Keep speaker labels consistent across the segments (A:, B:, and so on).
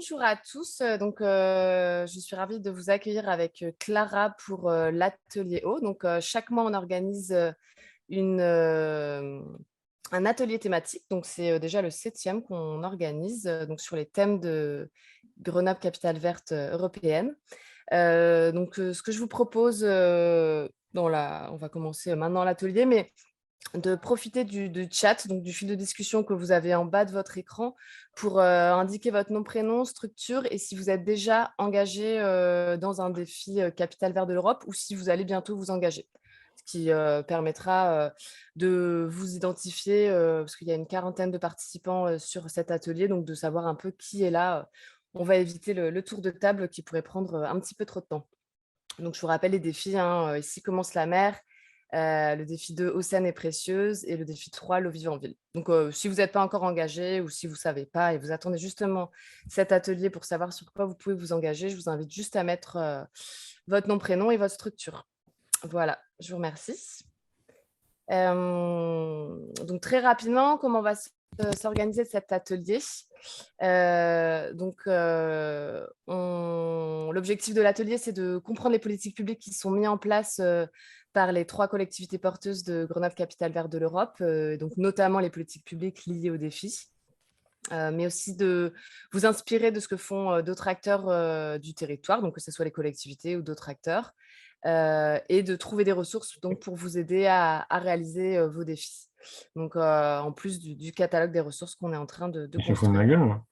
A: Bonjour à tous. Je suis ravie de vous accueillir avec Clara pour l'atelier eau. Chaque mois, on organise une, un atelier thématique. Donc, c'est déjà le septième qu'on organise sur les thèmes de Grenoble Capitale Verte européenne. Ce que je vous propose, on va commencer maintenant l'atelier, mais de profiter du chat, donc du fil de discussion que vous avez en bas de votre écran pour indiquer votre nom, prénom, structure et si vous êtes déjà engagé dans un défi Capitale Verte de l'Europe ou si vous allez bientôt vous engager. Ce qui permettra de vous identifier, parce qu'il y a une quarantaine de participants sur cet atelier, donc de savoir un peu qui est là. On va éviter le tour de table qui pourrait prendre un petit peu trop de temps. Donc, je vous rappelle les défis, hein, ici commence la mer, le défi 2, eau saine et précieuse et le défi 3, l'eau vive en ville. Si vous n'êtes pas encore engagé ou si vous ne savez pas et vous attendez justement cet atelier pour savoir sur quoi vous pouvez vous engager, je vous invite juste à mettre votre nom, prénom et votre structure. Voilà, je vous remercie. Très rapidement, comment va s'organiser cet atelier? L'objectif de l'atelier, c'est de comprendre les politiques publiques qui sont mises en place par les 3 collectivités porteuses de Grenoble Capitale Verte de l'Europe, donc notamment les politiques publiques liées aux défis, mais aussi de vous inspirer de ce que font d'autres acteurs du territoire, donc que ce soit les collectivités ou d'autres acteurs, et de trouver des ressources donc, pour vous aider à réaliser vos défis. En plus du catalogue des ressources qu'on est en train de
B: Je me fous de ma
A: construire.
B: gueule, moi.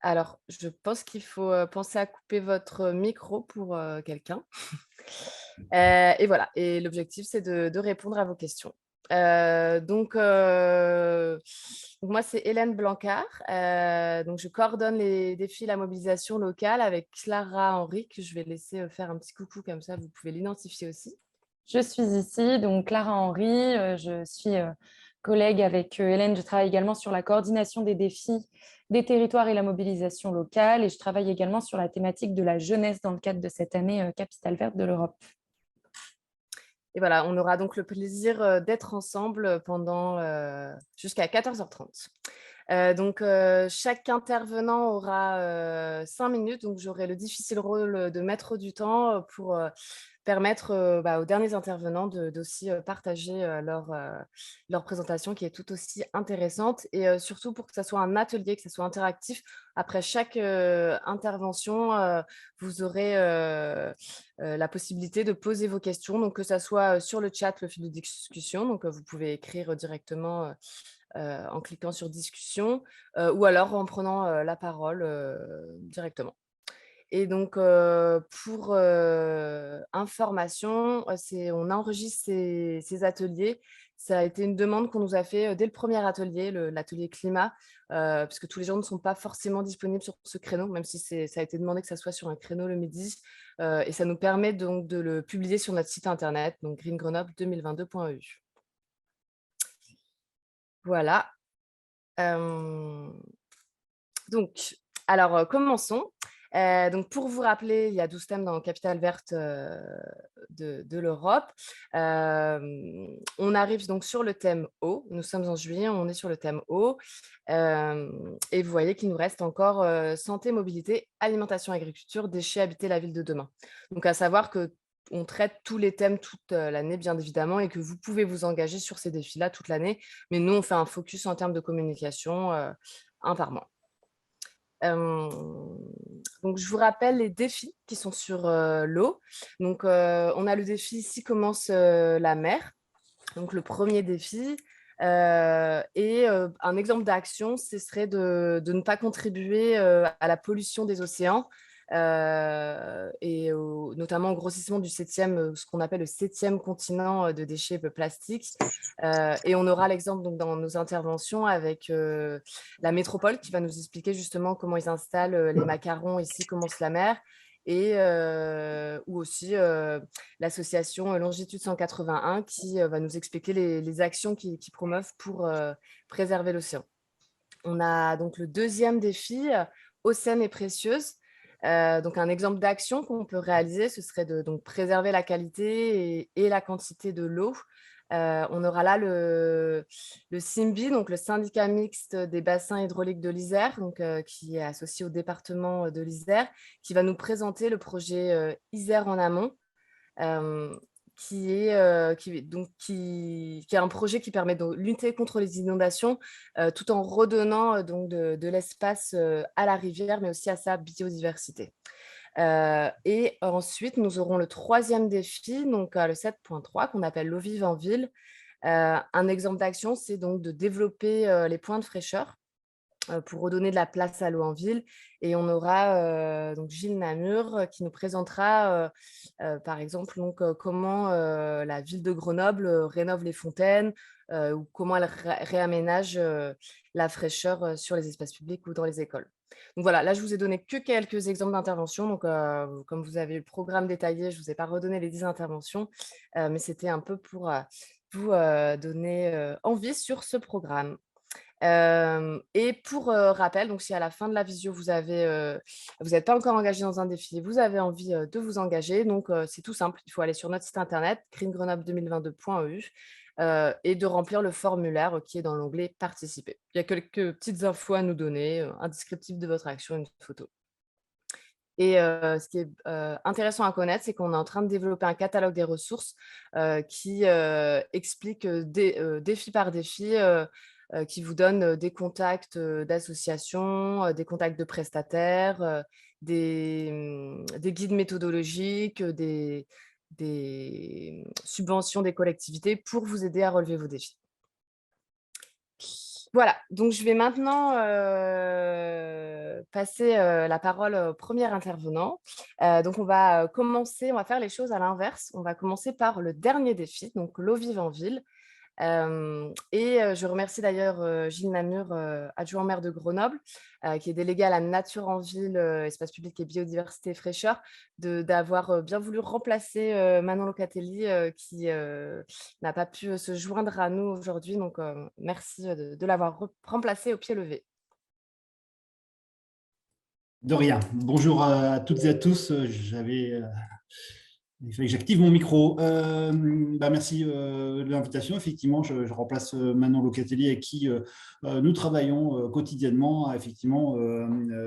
A: Alors, je pense qu'il faut penser à couper votre micro pour quelqu'un. Et voilà, et l'objectif, c'est de répondre à vos questions. Moi, c'est Hélène Blancard. Je coordonne les défis La mobilisation locale avec Clara Henry, que je vais laisser faire un petit coucou, comme ça, vous pouvez l'identifier aussi.
C: Je suis ici, donc Clara Henry, je suis collègue avec Hélène, je travaille également sur la coordination des défis des territoires et la mobilisation locale et je travaille également sur la thématique de la jeunesse dans le cadre de cette année Capitale Verte de l'Europe.
A: Et voilà, on aura donc le plaisir d'être ensemble pendant jusqu'à 14h30. Chaque intervenant aura 5 minutes, donc j'aurai le difficile rôle de maître du temps pour permettre aux derniers intervenants d'aussi partager leur présentation qui est tout aussi intéressante et surtout pour que ça soit un atelier, que ça soit interactif. Après chaque intervention, vous aurez la possibilité de poser vos questions, donc que ça soit sur le chat, le fil de discussion, donc vous pouvez écrire directement en cliquant sur discussion ou alors en prenant la parole directement. Et pour information, on enregistre ces ateliers. Ça a été une demande qu'on nous a fait dès le premier atelier, l'atelier climat, puisque tous les gens ne sont pas forcément disponibles sur ce créneau, même si ça a été demandé que ça soit sur un créneau le midi. Et ça nous permet donc de le publier sur notre site internet, donc greengrenoble2022.eu. Voilà. Commençons. Pour vous rappeler, il y a 12 thèmes dans Capitale Verte de l'Europe. On arrive donc sur le thème eau. Nous sommes en juillet, on est sur le thème eau. Et vous voyez qu'il nous reste encore santé, mobilité, alimentation, agriculture, déchets, habiter la ville de demain. Donc, à savoir qu'on traite tous les thèmes toute l'année, bien évidemment, et que vous pouvez vous engager sur ces défis-là toute l'année. Mais nous, on fait un focus en termes de communication un par mois. Je vous rappelle les défis qui sont sur l'eau. On a le défi ici commence la mer. Donc, le premier défi. Un exemple d'action, ce serait de ne pas contribuer à la pollution des océans notamment au grossissement du ce qu'on appelle le 7e continent de déchets plastiques. Et on aura l'exemple donc, dans nos interventions avec la métropole qui va nous expliquer justement comment ils installent les macarons ici, commence la mer. Ou aussi l'association Longitude 181 qui va nous expliquer les actions qu'ils promeuvent pour préserver l'océan. On a donc le deuxième défi, eau saine et précieuse. Un exemple d'action qu'on peut réaliser, ce serait de préserver la qualité et la quantité de l'eau On aura là le SIMBI, donc le syndicat mixte des bassins hydrauliques de l'Isère, donc, qui est associé au département de l'Isère, qui va nous présenter le projet Isère en amont, euh, qui est un projet qui permet de lutter contre les inondations tout en redonnant donc de l'espace à la rivière, mais aussi à sa biodiversité. Et ensuite, nous aurons le troisième défi, donc le 7.3, qu'on appelle l'eau vive en ville. Un exemple d'action, c'est donc de développer les points de fraîcheur pour redonner de la place à l'eau en ville. Et on aura donc Gilles Namur qui nous présentera, par exemple, donc, comment la ville de Grenoble rénove les fontaines ou comment elle réaménage la fraîcheur sur les espaces publics ou dans les écoles. Donc voilà, là, je vous ai donné que quelques exemples d'interventions. Donc, comme vous avez le programme détaillé, je ne vous ai pas redonné les 10 interventions, mais c'était un peu pour vous donner envie sur ce programme. Et pour rappel, donc si à la fin de la visio, vous n'êtes pas encore engagé dans un défi, vous avez envie de vous engager, donc c'est tout simple. Il faut aller sur notre site internet greengrenoble2022.eu et de remplir le formulaire qui est dans l'onglet Participer. Il y a quelques petites infos à nous donner, un descriptif de votre action, une photo. Et ce qui est intéressant à connaître, c'est qu'on est en train de développer un catalogue des ressources qui explique défi par défi, qui vous donne des contacts d'associations, des contacts de prestataires, des guides méthodologiques, des subventions des collectivités pour vous aider à relever vos défis. Voilà, donc je vais maintenant passer la parole au premier intervenant. Donc on va faire les choses à l'inverse. On va commencer par le dernier défi, donc l'eau vive en ville. Je remercie d'ailleurs Gilles Namur, adjoint maire de Grenoble, qui est délégué à la nature en ville, espace public et biodiversité et fraîcheur, d'avoir bien voulu remplacer Manon Locatelli, qui n'a pas pu se joindre à nous aujourd'hui. Donc, merci de l'avoir remplacé au pied levé.
B: De rien. Bonjour à toutes et à tous. Il fallait que j'active mon micro. Merci de l'invitation. Effectivement, je remplace Manon Locatelli avec qui nous travaillons quotidiennement effectivement,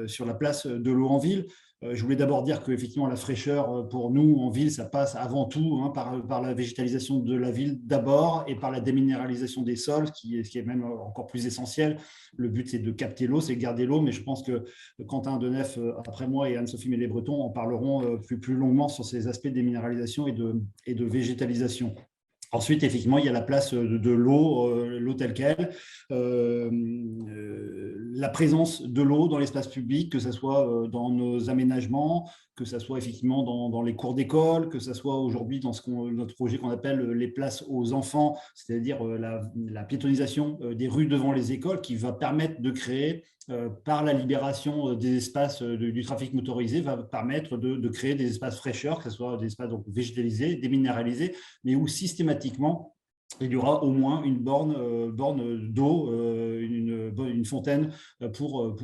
B: sur la place de l'eau en ville. Je voulais d'abord dire que effectivement, la fraîcheur pour nous en ville, ça passe avant tout par la végétalisation de la ville d'abord et par la déminéralisation des sols, ce qui est même encore plus essentiel. Le but, c'est de capter l'eau, c'est de garder l'eau, mais je pense que Quentin Denef, après moi, et Anne-Sophie Mélé-Breton en parleront plus longuement sur ces aspects de déminéralisation et de végétalisation. Ensuite, effectivement, il y a la place de l'eau telle qu'elle, la présence de l'eau dans l'espace public, que ce soit dans nos aménagements, que ce soit effectivement dans les cours d'école, que ce soit aujourd'hui dans notre projet qu'on appelle les places aux enfants, c'est-à-dire la piétonisation des rues devant les écoles, qui va permettre de créer, par la libération des espaces du trafic motorisé, va permettre de créer des espaces fraîcheurs, que ce soit des espaces donc végétalisés, déminéralisés, mais où systématiquement, il y aura au moins une borne d'eau, une fontaine pour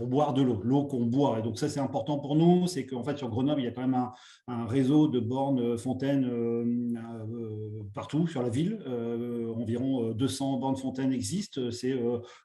B: boire de l'eau qu'on boit. Et donc ça, c'est important pour nous. C'est qu'en fait, sur Grenoble, il y a quand même un réseau de bornes fontaines partout sur la ville. Environ 200 bornes fontaines existent. C'est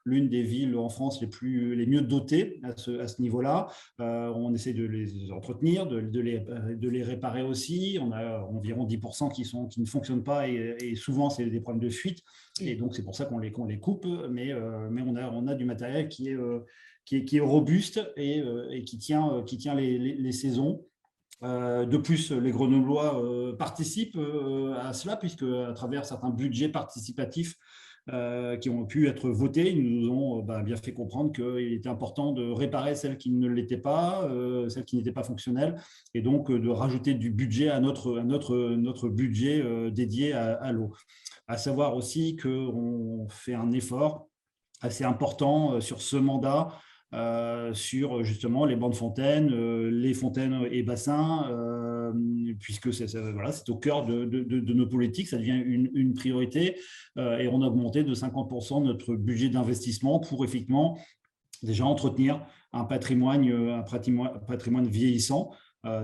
B: l'une des villes en France les mieux dotées à ce niveau-là. On essaie de les entretenir, de les réparer aussi. On a environ 10% qui ne fonctionnent pas et souvent, c'est des problèmes de fuite. Et donc, c'est pour ça qu'on les coupe. Mais on a du matériel qui est robuste et qui tient les saisons. De plus, les Grenoblois participent à cela, puisque à travers certains budgets participatifs qui ont pu être votés, ils nous ont bien fait comprendre qu'il était important de réparer celles qui ne l'étaient pas, celles qui n'étaient pas fonctionnelles, et donc de rajouter du budget à notre budget dédié à l'eau. À savoir aussi qu'on fait un effort assez important sur ce mandat, sur justement les bancs de fontaines, les fontaines et bassins, puisque c'est au cœur de nos politiques, ça devient une priorité, et on a augmenté de 50% notre budget d'investissement pour effectivement déjà entretenir un patrimoine vieillissant.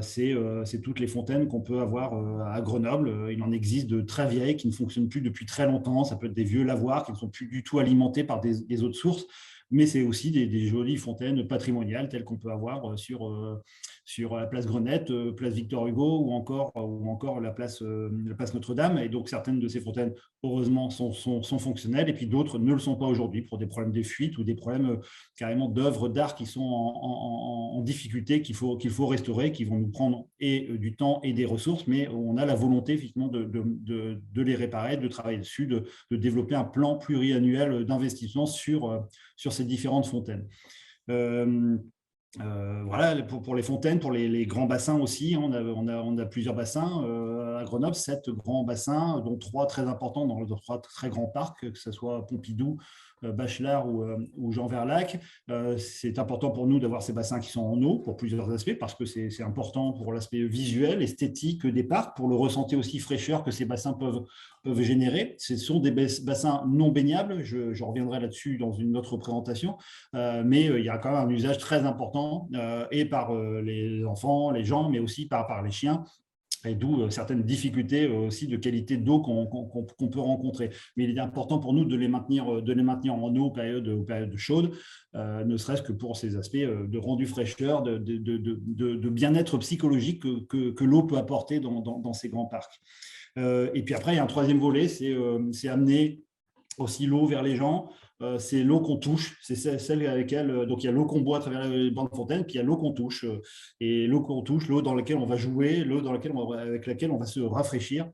B: c'est toutes les fontaines qu'on peut avoir à Grenoble. Il en existe de très vieilles qui ne fonctionnent plus depuis très longtemps. Ça peut être des vieux lavoirs qui ne sont plus du tout alimentés par des eaux de source, mais c'est aussi des jolies fontaines patrimoniales telles qu'on peut avoir sur la place Grenette, place Victor Hugo ou encore la place Notre-Dame. Et donc, certaines de ces fontaines, heureusement, sont fonctionnelles et puis d'autres ne le sont pas aujourd'hui pour des problèmes de fuite ou des problèmes carrément d'œuvres d'art qui sont en difficulté, qu'il faut restaurer, qui vont nous prendre du temps et des ressources, mais on a la volonté effectivement de les réparer, de travailler dessus, de développer un plan pluriannuel d'investissement sur ces différentes fontaines. Voilà, pour les fontaines, pour les grands bassins aussi, on a plusieurs bassins à Grenoble, 7 grands bassins, dont 3 très importants dans 3 très grands parcs, que ce soit Pompidou, Bachelard ou Jean Verlac. C'est important pour nous d'avoir ces bassins qui sont en eau pour plusieurs aspects, parce que c'est important pour l'aspect visuel, esthétique des parcs, pour le ressenti aussi fraîcheur que ces bassins peuvent générer. Ce sont des bassins non baignables, je reviendrai là-dessus dans une autre présentation, mais il y a quand même un usage très important et par les enfants, les gens, mais aussi par les chiens, et d'où certaines difficultés aussi de qualité d'eau qu'on peut rencontrer. Mais il est important pour nous de les maintenir en eau aux périodes chaudes, ne serait-ce que pour ces aspects de rendu fraîcheur, de bien-être psychologique que l'eau peut apporter dans ces grands parcs. Et puis après, il y a un troisième volet, c'est amener aussi l'eau vers les gens. C'est l'eau qu'on touche, c'est celle avec laquelle, donc il y a l'eau qu'on boit à travers les bancs de fontaine, puis il y a l'eau qu'on touche, et l'eau qu'on touche, l'eau dans laquelle on va jouer, l'eau avec laquelle on va se rafraîchir.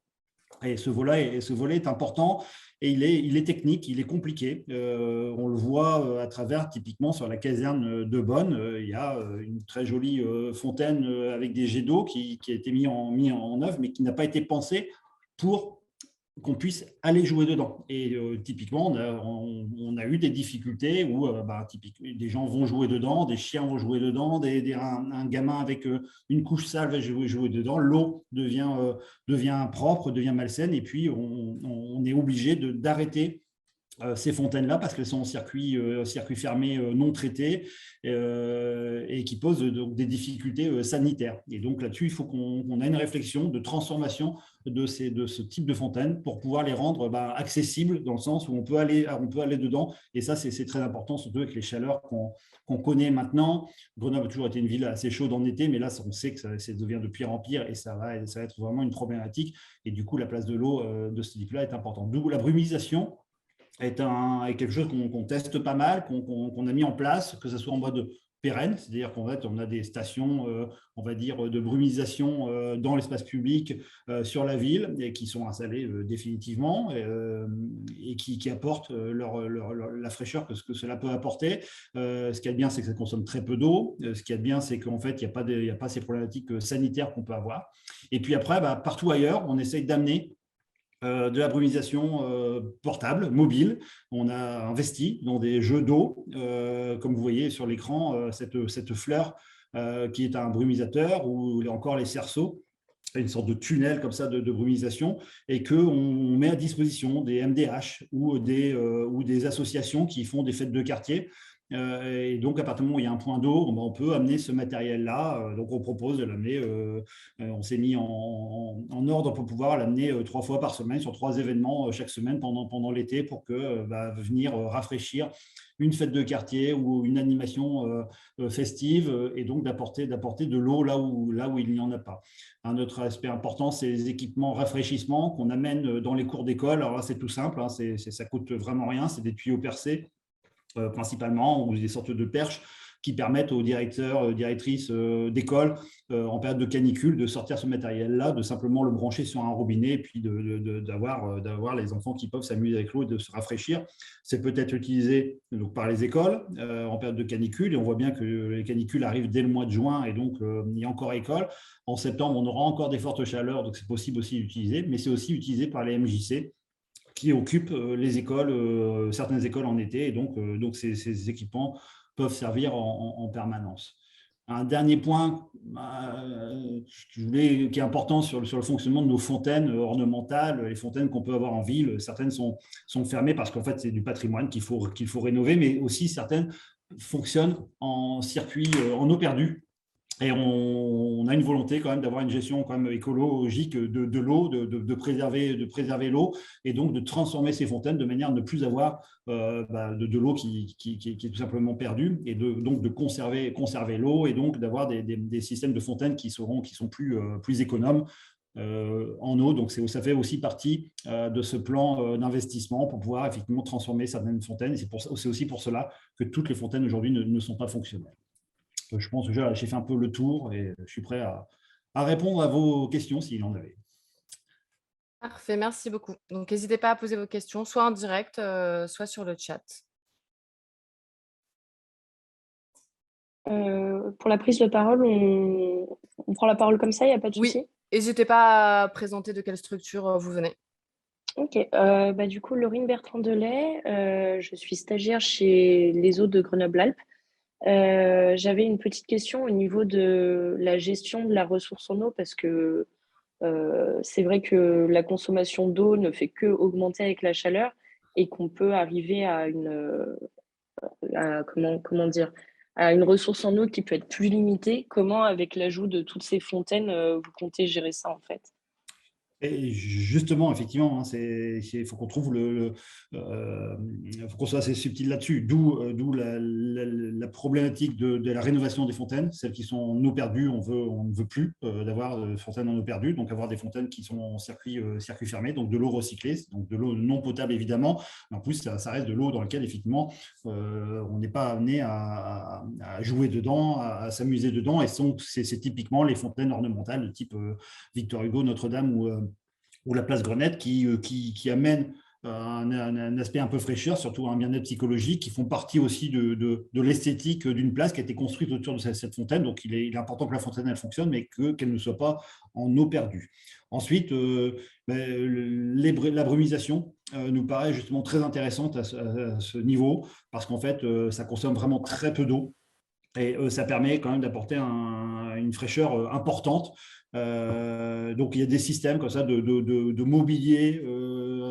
B: Et ce volet est important et il est technique, il est compliqué. On le voit à travers, typiquement sur la caserne de Bonne, il y a une très jolie fontaine avec des jets d'eau qui a été mis en œuvre, mais qui n'a pas été pensée pour qu'on puisse aller jouer dedans. Et typiquement, on a eu des difficultés où des gens vont jouer dedans, des chiens vont jouer dedans, un gamin avec une couche sale va jouer dedans, l'eau devient propre, devient malsaine, et puis on est obligé d'arrêter ces fontaines-là parce qu'elles sont en circuit fermé non traité et qui posent donc des difficultés sanitaires. Et donc là-dessus, il faut qu'on ait une réflexion de transformation de ce type de fontaines pour pouvoir les rendre accessibles dans le sens où on peut aller dedans. Et ça, c'est très important, surtout avec les chaleurs qu'on connaît maintenant. Grenoble a toujours été une ville assez chaude en été, mais là, on sait que ça devient de pire en pire et ça va être vraiment une problématique. Et du coup, la place de l'eau de ce type-là est importante. D'où la brumisation est quelque chose qu'on teste pas mal, qu'on a mis en place, que ce soit en mode pérenne, c'est-à-dire qu'en fait, on a des stations, on va dire, de brumisation dans l'espace public sur la ville et qui sont installées définitivement et qui apportent la fraîcheur que cela peut apporter. Ce qui est bien, c'est que ça consomme très peu d'eau. Ce qui est bien, c'est qu'en fait, il n'y a pas ces problématiques sanitaires qu'on peut avoir. Et puis après, partout ailleurs, on essaye d'amener de la brumisation portable, mobile. On a investi dans des jeux d'eau, comme vous voyez sur l'écran, cette fleur qui est un brumisateur, ou encore les cerceaux, une sorte de tunnel comme ça de brumisation, et qu'on met à disposition des MDH ou des associations qui font des fêtes de quartier. Et donc, à partir du moment où il y a un point d'eau, on peut amener ce matériel-là. Donc, on propose de l'amener. On s'est mis en ordre pour pouvoir l'amener 3 fois par semaine sur 3 événements chaque semaine pendant l'été pour venir rafraîchir une fête de quartier ou une animation festive et donc d'apporter de l'eau là où il n'y en a pas. Un autre aspect important, c'est les équipements rafraîchissement qu'on amène dans les cours d'école. Alors là, c'est tout simple, hein, ça coûte vraiment rien. C'est des tuyaux percés principalement, ou des sortes de perches qui permettent aux directeurs, directrices d'école en période de canicule de sortir ce matériel-là, de simplement le brancher sur un robinet et puis d'avoir les enfants qui peuvent s'amuser avec l'eau et de se rafraîchir. C'est peut-être utilisé donc, par les écoles en période de canicule et on voit bien que les canicules arrivent dès le mois de juin et donc il y a encore école. En septembre, on aura encore des fortes chaleurs, donc c'est possible aussi d'utiliser, mais c'est aussi utilisé par les MJC qui occupent les écoles, certaines écoles en été, et donc ces équipements peuvent servir en permanence. Un dernier point qui est important sur le fonctionnement de nos fontaines ornementales, les fontaines qu'on peut avoir en ville, certaines sont fermées parce qu'en fait c'est du patrimoine qu'il faut rénover, mais aussi certaines fonctionnent en circuit en eau perdue. Et on a une volonté quand même d'avoir une gestion quand même écologique de l'eau, de préserver l'eau et donc de transformer ces fontaines de manière à ne plus avoir de l'eau qui est tout simplement perdue et donc de conserver l'eau et donc d'avoir des systèmes de fontaines qui sont plus économes en eau. Donc ça fait aussi partie de ce plan d'investissement pour pouvoir effectivement transformer certaines fontaines. Et c'est aussi pour cela que toutes les fontaines aujourd'hui ne sont pas fonctionnelles. Je pense que j'ai fait un peu le tour et je suis prêt à répondre à vos questions s'il y en avait.
A: Parfait, merci beaucoup. Donc, n'hésitez pas à poser vos questions, soit en direct, soit sur le chat.
D: Pour la prise de parole, on prend la parole comme ça, il n'y a pas de
A: Oui,
D: souci?
A: n'hésitez pas à présenter de quelle structure vous venez.
D: Ok, du coup, Laurine Bertrand-Delay, je suis stagiaire chez les Eaux de Grenoble-Alpes. J'avais une petite question au niveau de la gestion de la ressource en eau parce que c'est vrai que la consommation d'eau ne fait que augmenter avec la chaleur et qu'on peut arriver à comment dire, à une ressource en eau qui peut être plus limitée. Comment, avec l'ajout de toutes ces fontaines, vous comptez gérer ça en fait?
B: Et justement, effectivement, il faut qu'on trouve faut qu'on soit assez subtil là-dessus. D'où la problématique de la rénovation des fontaines, celles qui sont en eau perdue, on ne veut plus d'avoir de fontaines en eau perdue, donc avoir des fontaines qui sont en circuit fermé, donc de l'eau recyclée, donc de l'eau non potable évidemment, mais en plus ça reste de l'eau dans laquelle effectivement on n'est pas amené à jouer dedans, à s'amuser dedans, et c'est typiquement les fontaines ornementales de type Victor Hugo, Notre-Dame ou la place Grenette qui amènent un aspect un peu fraîcheur, surtout un bien-être psychologique, qui font partie aussi de l'esthétique d'une place qui a été construite autour de cette fontaine. Donc, il est important que la fontaine, elle fonctionne, mais qu'elle ne soit pas en eau perdue. Ensuite, la brumisation nous paraît justement très intéressante à ce niveau, parce qu'en fait, ça consomme vraiment très peu d'eau. Et ça permet quand même d'apporter une fraîcheur importante. Donc, il y a des systèmes comme ça de mobilier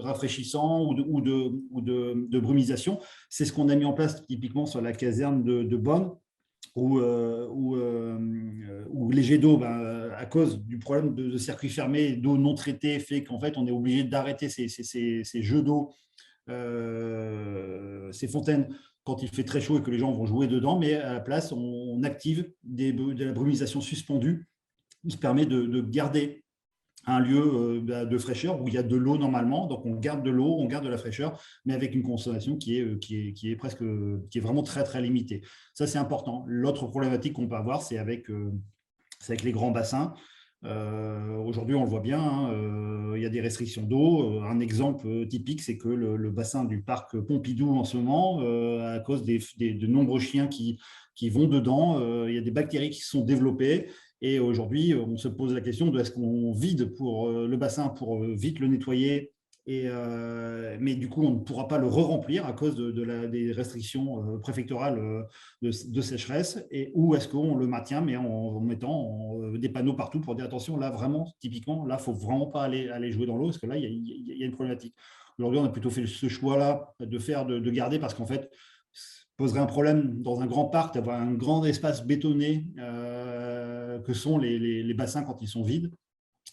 B: rafraîchissant ou de brumisation. C'est ce qu'on a mis en place typiquement sur la caserne de Bonn, où les jets d'eau, à cause du problème de circuit fermé, d'eau non traitée, fait qu'en fait, on est obligé d'arrêter ces jeux d'eau, ces fontaines quand il fait très chaud et que les gens vont jouer dedans, mais à la place, on active de la brumisation suspendue qui permet de garder un lieu de fraîcheur où il y a de l'eau normalement. Donc, on garde de l'eau, on garde de la fraîcheur, mais avec une consommation qui est vraiment très, très limitée. Ça, c'est important. L'autre problématique qu'on peut avoir, c'est avec les grands bassins. Aujourd'hui, on le voit bien, il y a des restrictions d'eau. Un exemple typique, c'est que le bassin du parc Pompidou en ce moment, à cause de nombreux chiens qui vont dedans, il y a des bactéries qui se sont développées. Et aujourd'hui, on se pose la question de est-ce qu'on vide le bassin pour vite le nettoyer, mais du coup, on ne pourra pas le re-remplir à cause des restrictions préfectorales de sécheresse, ou est-ce qu'on le maintient, mais en mettant des panneaux partout pour dire attention, là, vraiment, typiquement, là, il ne faut vraiment pas aller jouer dans l'eau, parce que là, il y a une problématique. Aujourd'hui, on a plutôt fait ce choix-là de garder, parce qu'en fait, poserait un problème dans un grand parc d'avoir un grand espace bétonné que sont les bassins quand ils sont vides,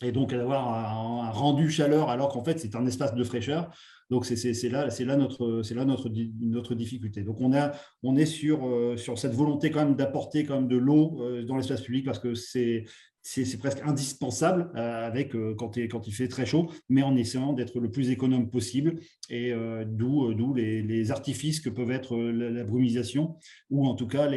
B: et donc d'avoir un rendu chaleur alors qu'en fait c'est un espace de fraîcheur. Donc c'est là notre difficulté. Donc on est sur cette volonté quand même d'apporter quand même de l'eau dans l'espace public, parce que c'est presque indispensable quand il fait très chaud, mais en essayant d'être le plus économe possible, et d'où les artifices que peuvent être la brumisation, ou en tout cas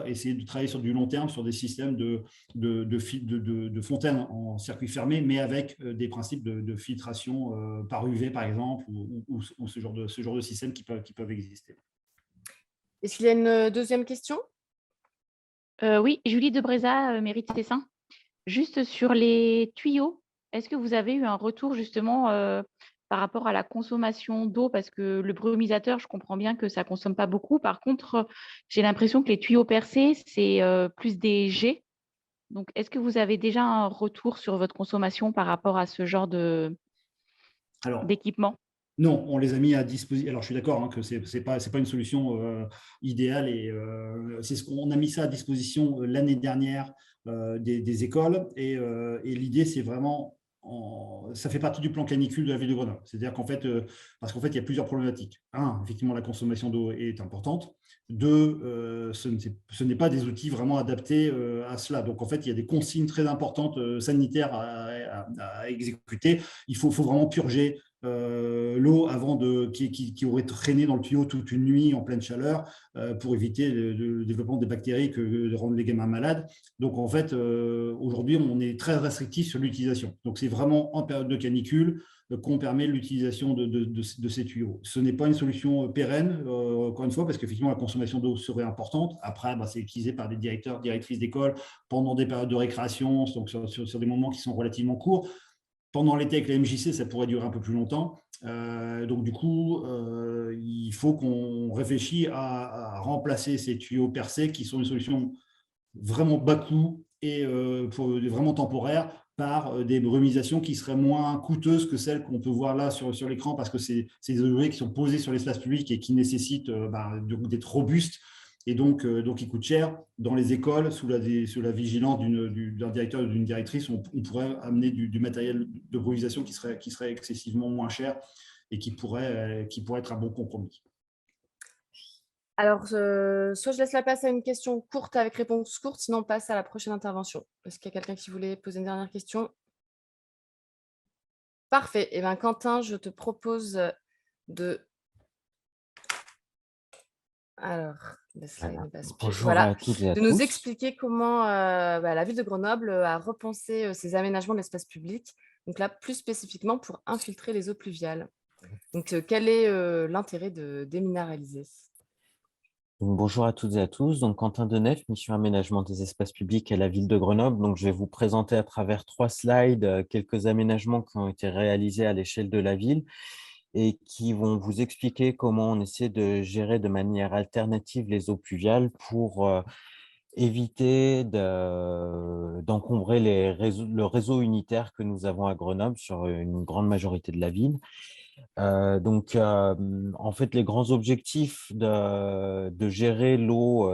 B: essayer de travailler sur du long terme sur des systèmes de fontaines en circuit fermé, mais avec des principes de filtration par UV, par exemple, ou ce genre de systèmes qui peuvent exister.
A: Est-ce qu'il y a une deuxième question?
E: Oui, Julie de Bréza, Mérite Tessin. Juste sur les tuyaux, est-ce que vous avez eu un retour justement par rapport à la consommation d'eau? Parce que le brumisateur, je comprends bien que ça ne consomme pas beaucoup. Par contre, j'ai l'impression que les tuyaux percés, c'est plus des jets. Donc, est-ce que vous avez déjà un retour sur votre consommation par rapport à ce genre d'équipement?
B: Non, on les a mis à disposition. Alors, je suis d'accord hein, que ce n'est pas une solution idéale et c'est ce qu'on a mis ça à disposition l'année dernière des écoles. Et l'idée, c'est vraiment, ça fait partie du plan canicule de la ville de Grenoble. C'est-à-dire qu'en fait, parce qu'en fait, il y a plusieurs problématiques. Un, effectivement, la consommation d'eau est importante. Deux, ce n'est pas des outils vraiment adaptés à cela. Donc, en fait, il y a des consignes très importantes sanitaires à exécuter. Il faut vraiment purger l'eau qui aurait traîné dans le tuyau toute une nuit en pleine chaleur pour éviter le développement des bactéries que de rendre les gamins malades. Donc en fait, aujourd'hui, on est très restrictif sur l'utilisation. Donc c'est vraiment en période de canicule qu'on permet l'utilisation de ces tuyaux. Ce n'est pas une solution pérenne, encore une fois, parce qu'effectivement, la consommation d'eau serait importante. Après, c'est utilisé par des directeurs, directrices d'école pendant des périodes de récréation, donc sur des moments qui sont relativement courts. Pendant l'été avec la MJC, ça pourrait durer un peu plus longtemps. Donc, du coup, il faut qu'on réfléchisse à remplacer ces tuyaux percés qui sont une solution vraiment bas coût et vraiment temporaire par des brumisations qui seraient moins coûteuses que celles qu'on peut voir là sur l'écran parce que c'est des objets qui sont posés sur l'espace public et qui nécessitent d'être robustes et donc ils coûtent cher. Dans les écoles, sous la vigilance d'un directeur ou d'une directrice, on pourrait amener du matériel de brumisation qui serait excessivement moins cher et qui pourrait être un bon compromis.
A: Alors, soit je laisse la place à une question courte avec réponse courte, sinon on passe à la prochaine intervention. Est-ce qu'il y a quelqu'un qui voulait poser une dernière question? Parfait. Eh bien, Quentin, je te propose de… Alors, le slide ne passe plus.
F: Bonjour
A: Voilà.
F: à toutes et à
A: De nous
F: tous.
A: expliquer comment la ville de Grenoble a repensé ses aménagements de l'espace public, donc là, plus spécifiquement pour infiltrer les eaux pluviales. Donc, quel est l'intérêt de déminéraliser?
F: Donc, bonjour à toutes et à tous. Donc, Quentin Denef, mission aménagement des espaces publics à la ville de Grenoble. Donc, je vais vous présenter à travers 3 slides quelques aménagements qui ont été réalisés à l'échelle de la ville et qui vont vous expliquer comment on essaie de gérer de manière alternative les eaux pluviales pour éviter d'encombrer le réseau unitaire que nous avons à Grenoble sur une grande majorité de la ville. En fait, les grands objectifs de gérer l'eau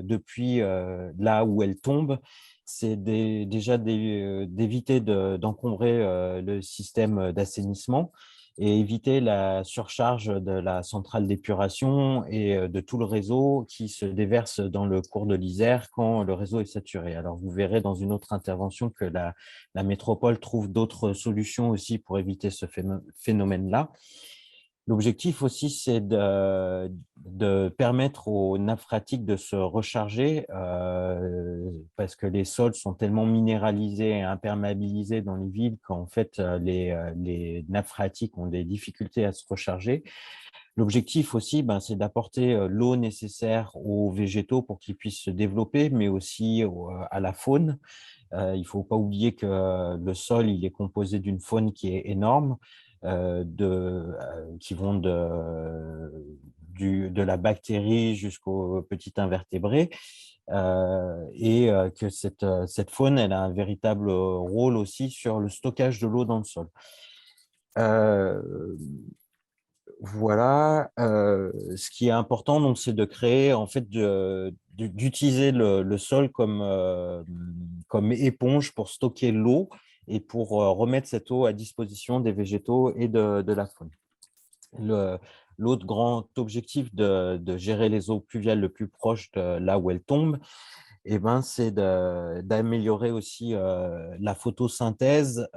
F: depuis là où elle tombe, c'est déjà d'éviter d'encombrer le système d'assainissement et éviter la surcharge de la centrale d'épuration et de tout le réseau qui se déverse dans le cours de l'Isère quand le réseau est saturé. Alors, vous verrez dans une autre intervention que la métropole trouve d'autres solutions aussi pour éviter ce phénomène-là. L'objectif aussi, c'est de permettre aux nappes phréatiques de se recharger parce que les sols sont tellement minéralisés et imperméabilisés dans les villes qu'en fait, les nappes phréatiques ont des difficultés à se recharger. L'objectif aussi, c'est d'apporter l'eau nécessaire aux végétaux pour qu'ils puissent se développer, mais aussi à la faune. Il ne faut pas oublier que le sol il est composé d'une faune qui est énorme, qui vont de la bactérie jusqu'au petit invertébré, et que cette faune elle a un véritable rôle aussi sur le stockage de l'eau dans le sol. Voilà, ce qui est important, donc, c'est de créer, en fait, d'utiliser le sol comme éponge pour stocker l'eau et pour remettre cette eau à disposition des végétaux et de la faune. L'autre grand objectif de gérer les eaux pluviales le plus proche de là où elles tombent, c'est d'améliorer aussi la photosynthèse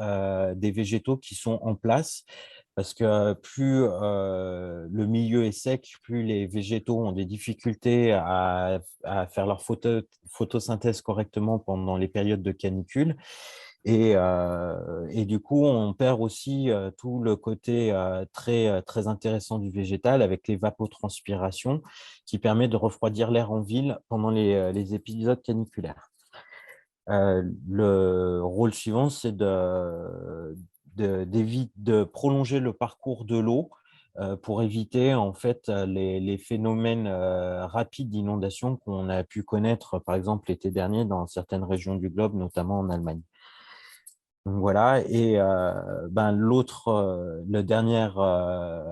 F: des végétaux qui sont en place. Parce que plus le milieu est sec, plus les végétaux ont des difficultés à faire leur photosynthèse correctement pendant les périodes de canicule. Et du coup, on perd aussi tout le côté très intéressant du végétal avec l'évapotranspiration qui permet de refroidir l'air en ville pendant les épisodes caniculaires. Le rôle suivant, c'est de prolonger le parcours de l'eau pour éviter en fait les phénomènes rapides d'inondation qu'on a pu connaître par exemple l'été dernier dans certaines régions du globe, notamment en Allemagne. Donc voilà, et le dernier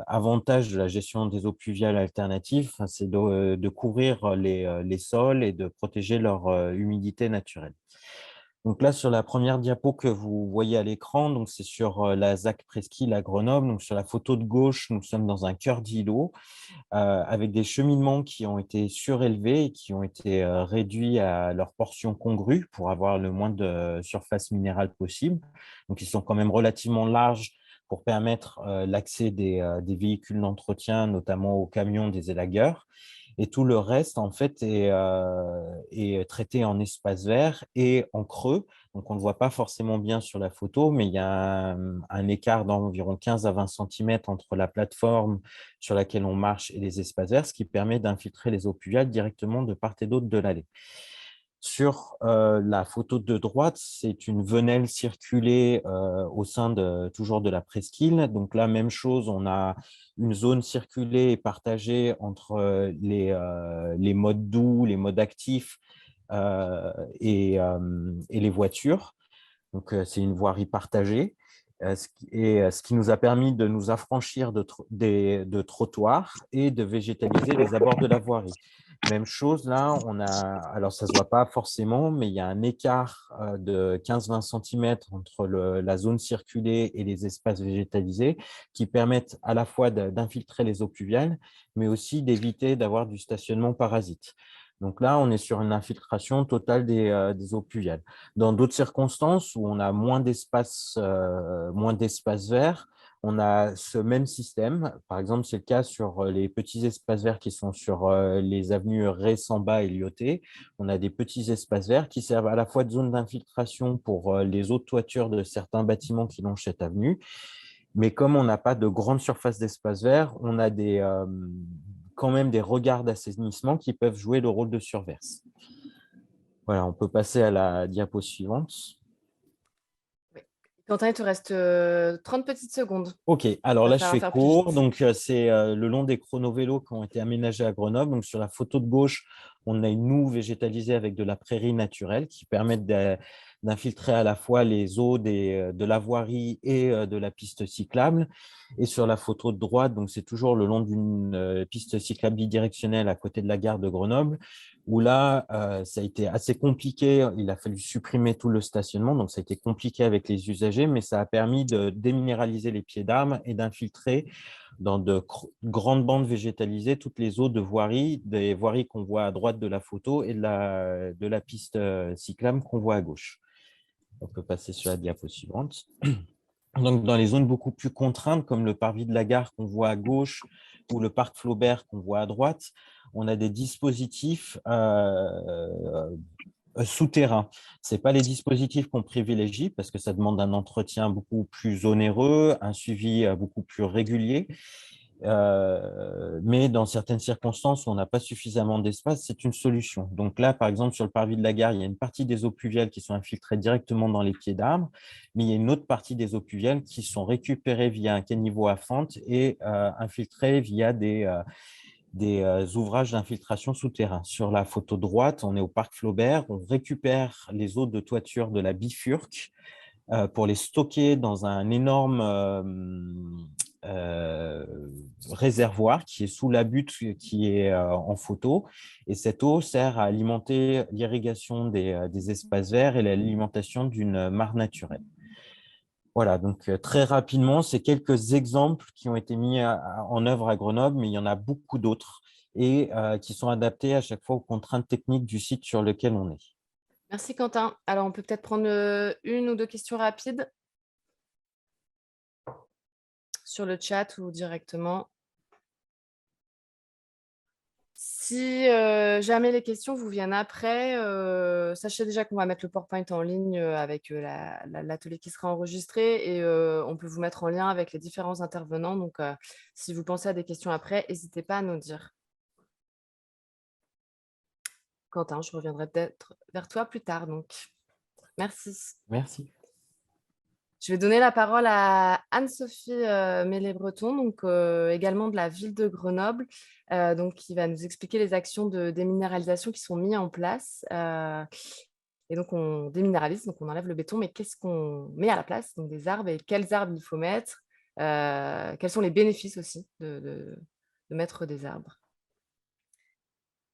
F: avantage de la gestion des eaux pluviales alternatives, enfin, c'est de couvrir les sols et de protéger leur humidité naturelle. Donc là, sur la première diapo que vous voyez à l'écran, donc c'est sur la ZAC Presqu'île à Grenoble. Donc sur la photo de gauche, nous sommes dans un cœur d'îlot avec des cheminements qui ont été surélevés et qui ont été réduits à leur portion congrue pour avoir le moins de surface minérale possible. Donc, ils sont quand même relativement larges pour permettre l'accès des véhicules d'entretien, notamment aux camions des élagueurs. Et tout le reste, en fait, est traité en espace vert et en creux. Donc, on ne le voit pas forcément bien sur la photo, mais il y a un écart d'environ 15 à 20 cm entre la plateforme sur laquelle on marche et les espaces verts, ce qui permet d'infiltrer les eaux pluviales directement de part et d'autre de l'allée. Sur la photo de droite, c'est une venelle circulée au sein toujours de la presqu'île. Donc là, même chose, on a une zone circulée et partagée entre les modes doux, les modes actifs et les voitures. Donc, c'est une voirie partagée. Ce qui nous a permis de nous affranchir de trottoirs et de végétaliser les abords de la voirie. Même chose, là, alors ça ne se voit pas forcément, mais il y a un écart de 15-20 cm entre la zone circulée et les espaces végétalisés qui permettent à la fois d'infiltrer les eaux pluviales, mais aussi d'éviter d'avoir du stationnement parasite. Donc là, on est sur une infiltration totale des eaux pluviales. Dans d'autres circonstances où on a moins d'espace verts, on a ce même système. Par exemple, c'est le cas sur les petits espaces verts qui sont sur les avenues Ré, Samba et Lyoté. On a des petits espaces verts qui servent à la fois de zone d'infiltration pour les eaux de toiture de certains bâtiments qui longent cette avenue. Mais comme on n'a pas de grande surface d'espace vert, on a quand même des regards d'assainissement qui peuvent jouer le rôle de surverse. Voilà, on peut passer à la diapo suivante.
A: Oui. Quentin, il te reste 30 petites secondes.
F: Ok, alors là, je fais
A: faire plus
F: court.
A: vite.
F: Donc, c'est le long des chronovélos qui ont été aménagés à Grenoble. Donc, sur la photo de gauche, on a une noue végétalisée avec de la prairie naturelle qui permettent d'infiltrer à la fois les eaux de la voirie et de la piste cyclable. Et sur la photo de droite, donc c'est toujours le long d'une piste cyclable bidirectionnelle à côté de la gare de Grenoble, où là, ça a été assez compliqué. Il a fallu supprimer tout le stationnement, donc ça a été compliqué avec les usagers, mais ça a permis de déminéraliser les pieds d'armes et d'infiltrer dans de grandes bandes végétalisées toutes les eaux de voirie, des voiries qu'on voit à droite de la photo et de la piste cyclable qu'on voit à gauche. On peut passer sur la diapo suivante. Donc, dans les zones beaucoup plus contraintes, comme le parvis de la gare qu'on voit à gauche ou le parc Flaubert qu'on voit à droite, on a des dispositifs souterrains. Ce n'est pas les dispositifs qu'on privilégie parce que ça demande un entretien beaucoup plus onéreux, un suivi beaucoup plus régulier. Mais dans certaines circonstances où on n'a pas suffisamment d'espace, c'est une solution. Donc là, par exemple, sur le parvis de la gare, il y a une partie des eaux pluviales qui sont infiltrées directement dans les pieds d'arbres, mais il y a une autre partie des eaux pluviales qui sont récupérées via un caniveau à fente et infiltrées via des ouvrages d'infiltration souterrains. Sur la photo droite, on est au parc Flaubert, on récupère les eaux de toiture de la bifurque pour les stocker dans un énorme réservoir qui est sous la butte qui est en photo. Et cette eau sert à alimenter l'irrigation des espaces verts et l'alimentation d'une mare naturelle. Voilà, donc très rapidement, c'est quelques exemples qui ont été mis en œuvre à Grenoble, mais il y en a beaucoup d'autres et qui sont adaptés à chaque fois aux contraintes techniques du site sur lequel on est.
A: Merci Quentin. Alors, on peut peut-être prendre une ou deux questions rapides sur le chat ou directement. Si jamais les questions vous viennent après, sachez déjà qu'on va mettre le PowerPoint en ligne avec l'atelier qui sera enregistré et on peut vous mettre en lien avec les différents intervenants. Donc, si vous pensez à des questions après, n'hésitez pas à nous dire. Quentin, je reviendrai peut-être vers toi plus tard. Donc, merci.
F: Merci.
A: Je vais donner la parole à Anne-Sophie Mélé-Breton, donc également de la ville de Grenoble, donc qui va nous expliquer les actions de déminéralisation qui sont mises en place. Et donc, on déminéralise, donc on enlève le béton, mais qu'est-ce qu'on met à la place? Donc des arbres, et quels arbres il faut mettre? Quels sont les bénéfices aussi de mettre des arbres?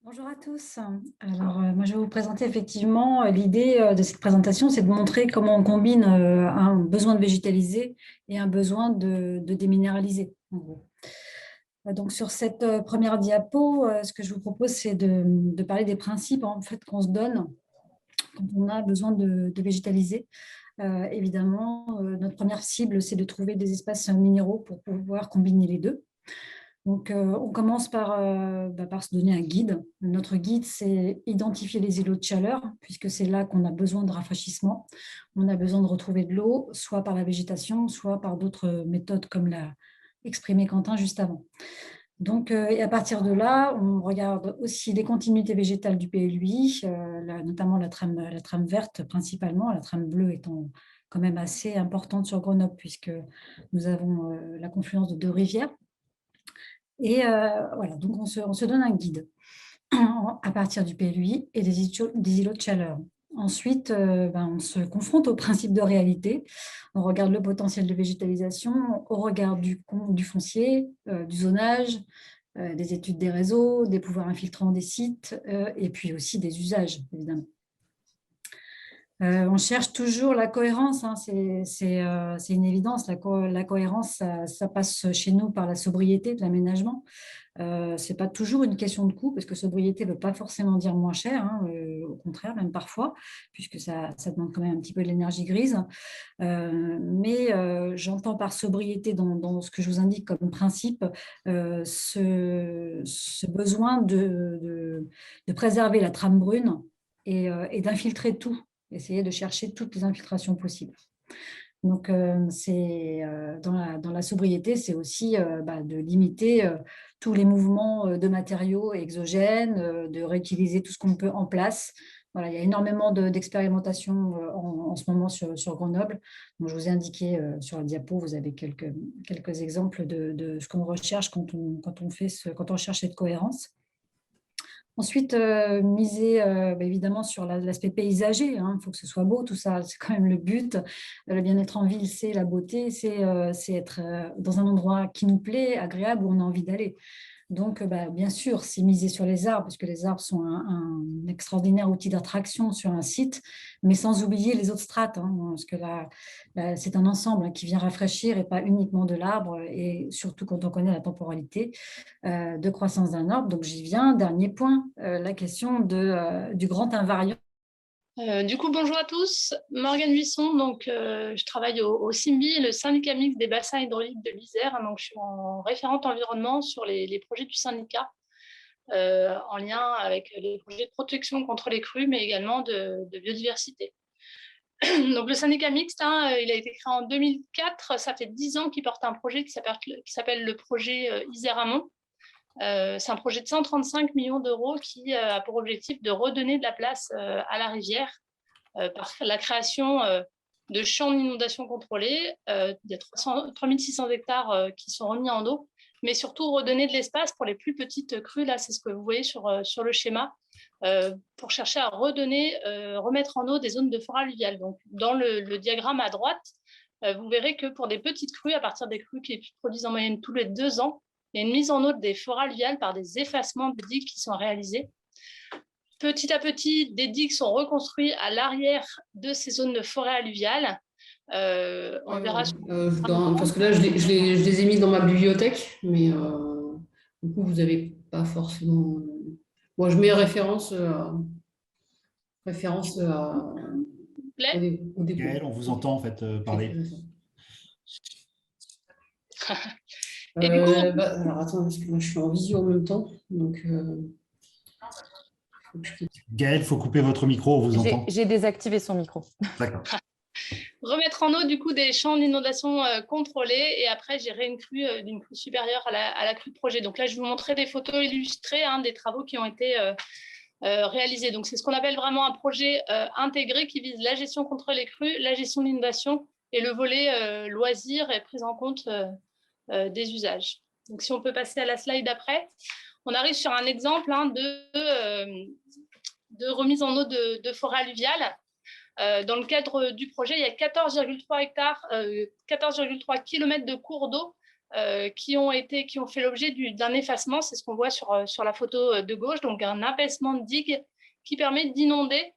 G: Bonjour à tous. Alors, moi, je vais vous présenter effectivement l'idée de cette présentation, c'est de montrer comment on combine un besoin de végétaliser et un besoin de déminéraliser, en gros. Donc, sur cette première diapo, ce que je vous propose, c'est de parler des principes en fait, qu'on se donne quand on a besoin de végétaliser. Évidemment, notre première cible, c'est de trouver des espaces minéraux pour pouvoir combiner les deux. Donc, on commence par se donner un guide. Notre guide, c'est identifier les îlots de chaleur, puisque c'est là qu'on a besoin de rafraîchissement. On a besoin de retrouver de l'eau, soit par la végétation, soit par d'autres méthodes, comme l'a exprimé Quentin juste avant. Donc, et à partir de là, on regarde aussi les continuités végétales du PLUI, notamment la trame verte principalement, la trame bleue étant quand même assez importante sur Grenoble, puisque nous avons la confluence de 2 rivières. Et voilà, donc on se donne un guide à partir du PLUI et des îlots de chaleur. Ensuite, on se confronte au principe de réalité. On regarde le potentiel de végétalisation au regard du foncier, du zonage, des études des réseaux, des pouvoirs infiltrants des sites et puis aussi des usages, évidemment. On cherche toujours la cohérence, hein, c'est une évidence. La cohérence, ça passe chez nous par la sobriété de l'aménagement. Ce n'est pas toujours une question de coût, parce que sobriété ne veut pas forcément dire moins cher, hein, au contraire, même parfois, puisque ça demande quand même un petit peu de l'énergie grise. Mais j'entends par sobriété, dans ce que je vous indique comme principe, ce besoin de préserver la trame brune et d'infiltrer tout. Essayer de chercher toutes les infiltrations possibles. Donc, dans la sobriété, c'est aussi de limiter tous les mouvements de matériaux exogènes, de réutiliser tout ce qu'on peut en place. Voilà, il y a énormément d'expérimentation en ce moment sur Grenoble. Donc, je vous ai indiqué sur la diapo, vous avez quelques exemples de ce qu'on recherche quand on cherche cette cohérence. Ensuite, miser évidemment sur l'aspect paysager. Il faut que ce soit beau, tout ça, c'est quand même le but. Le bien-être en ville, c'est la beauté, c'est être dans un endroit qui nous plaît, agréable, où on a envie d'aller. Donc, bien sûr, c'est miser sur les arbres, parce que les arbres sont un extraordinaire outil d'attraction sur un site, mais sans oublier les autres strates, parce que là, c'est un ensemble qui vient rafraîchir et pas uniquement de l'arbre, et surtout quand on connaît la temporalité de croissance d'un arbre. Donc, j'y viens. Dernier point, la question du grand invariant.
H: Du coup, bonjour à tous. Morgane Buisson, donc je travaille au SIMBI, le syndicat mixte des bassins hydrauliques de l'Isère. Donc, je suis en référente environnement sur les projets du syndicat, en lien avec les projets de protection contre les crues, mais également de biodiversité. Donc, le syndicat mixte, il a été créé en 2004. Ça fait 10 ans qu'il porte un projet qui s'appelle le projet Isère Amont. C'est un projet de 135 millions d'euros qui a pour objectif de redonner de la place à la rivière par la création de champs d'inondation contrôlés. Il y a 3600 hectares qui sont remis en eau, mais surtout redonner de l'espace pour les plus petites crues. Là, c'est ce que vous voyez sur le schéma, pour chercher à remettre en eau des zones de forêt alluviale. Donc, dans le diagramme à droite, vous verrez que pour des petites crues, à partir des crues qui produisent en moyenne tous les 2 ans, il y a une mise en eau des forêts alluviales par des effacements de digues qui sont réalisés. Petit à petit, des digues sont reconstruites à l'arrière de ces zones de forêt alluviale. On verra
I: parce que là, je les ai mis dans ma bibliothèque, mais du coup, vous n'avez pas forcément... Moi, je mets référence au dépôt.
B: Gaëlle, on vous entend en fait parler.
H: Et du coup,
I: alors attends, parce que moi je suis en visio en même temps. Donc,
B: Gaëlle, il faut couper votre micro, on vous entend.
C: J'ai désactivé son micro.
B: D'accord.
H: Remettre en eau du coup des champs d'inondation contrôlés, et après gérer une crue d'une crue supérieure à la crue de projet. Donc là, je vais vous montrer des photos illustrées des travaux qui ont été réalisés. Donc c'est ce qu'on appelle vraiment un projet intégré qui vise la gestion contre les crues, la gestion d'inondation et le volet loisirs et prise en compte des usages. Donc, si on peut passer à la slide d'après, on arrive sur un exemple de remise en eau de forêt alluviale. Dans le cadre du projet, il y a 14,3 hectares, 14,3 km de cours d'eau qui ont fait l'objet d'un effacement. C'est ce qu'on voit sur la photo de gauche, donc un abaissement de digue qui permet d'inonder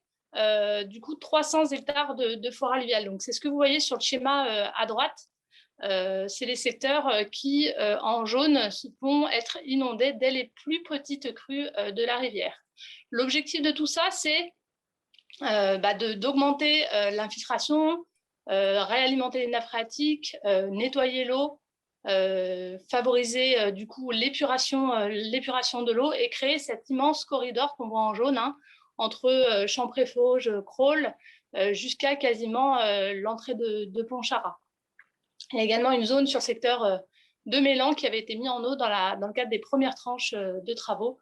H: du coup 300 hectares de forêt alluviale. Donc c'est ce que vous voyez sur le schéma à droite. C'est les secteurs qui, en jaune, vont être inondés dès les plus petites crues de la rivière. L'objectif de tout ça, c'est d'augmenter l'infiltration, réalimenter les nappes phréatiques, nettoyer l'eau, favoriser du coup l'épuration de l'eau et créer cet immense corridor qu'on voit en jaune entre Champré-Fauges, Crolles, jusqu'à quasiment l'entrée de Pontcharrat. Il y a également une zone sur le secteur de Mélan qui avait été mise en eau dans le cadre des premières tranches de travaux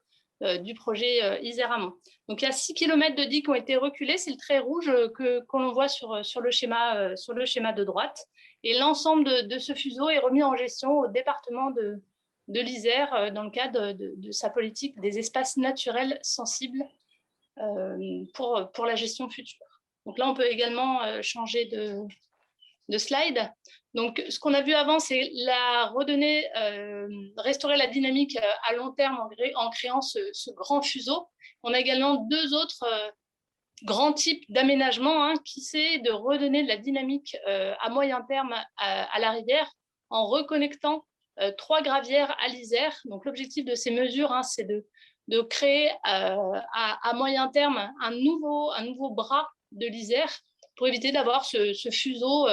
H: du projet Isère Amont. Donc il y a 6 km de digues qui ont été reculés, c'est le trait rouge qu'on voit sur le schéma de droite. Et l'ensemble de ce fuseau est remis en gestion au département de l'Isère dans le cadre de sa politique des espaces naturels sensibles pour la gestion future. Donc là, on peut également changer de slide. Donc, ce qu'on a vu avant, c'est restaurer la dynamique à long terme en créant ce grand fuseau. On a également deux autres grands types d'aménagements qui c'est de redonner de la dynamique à moyen terme à la rivière en reconnectant 3 gravières à l'Isère. Donc, l'objectif de ces mesures, c'est de créer à moyen terme un nouveau bras de l'Isère pour éviter d'avoir ce fuseau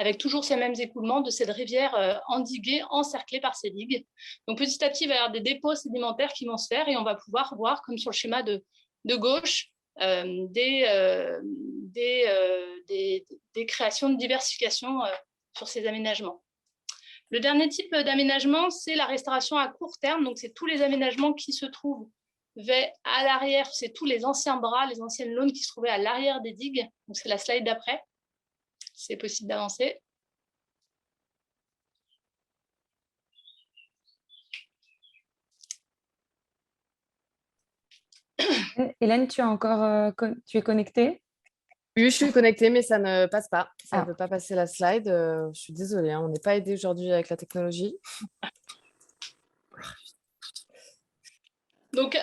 H: avec toujours ces mêmes écoulements de cette rivière endiguée, encerclée par ces digues. Donc petit à petit, il va y avoir des dépôts sédimentaires qui vont se faire et on va pouvoir voir, comme sur le schéma de gauche, des créations de diversification sur ces aménagements. Le dernier type d'aménagement, c'est la restauration à court terme. Donc c'est tous les aménagements qui se trouvent à l'arrière, c'est tous les anciens bras, les anciennes launes qui se trouvaient à l'arrière des digues. Donc c'est la slide d'après. C'est possible d'avancer.
C: Hélène, tu es connectée?
A: Oui, je suis connectée, mais ça ne passe pas. Ça ne peut pas passer la slide. Je suis désolée, on n'est pas aidé aujourd'hui avec la technologie.
H: Donc,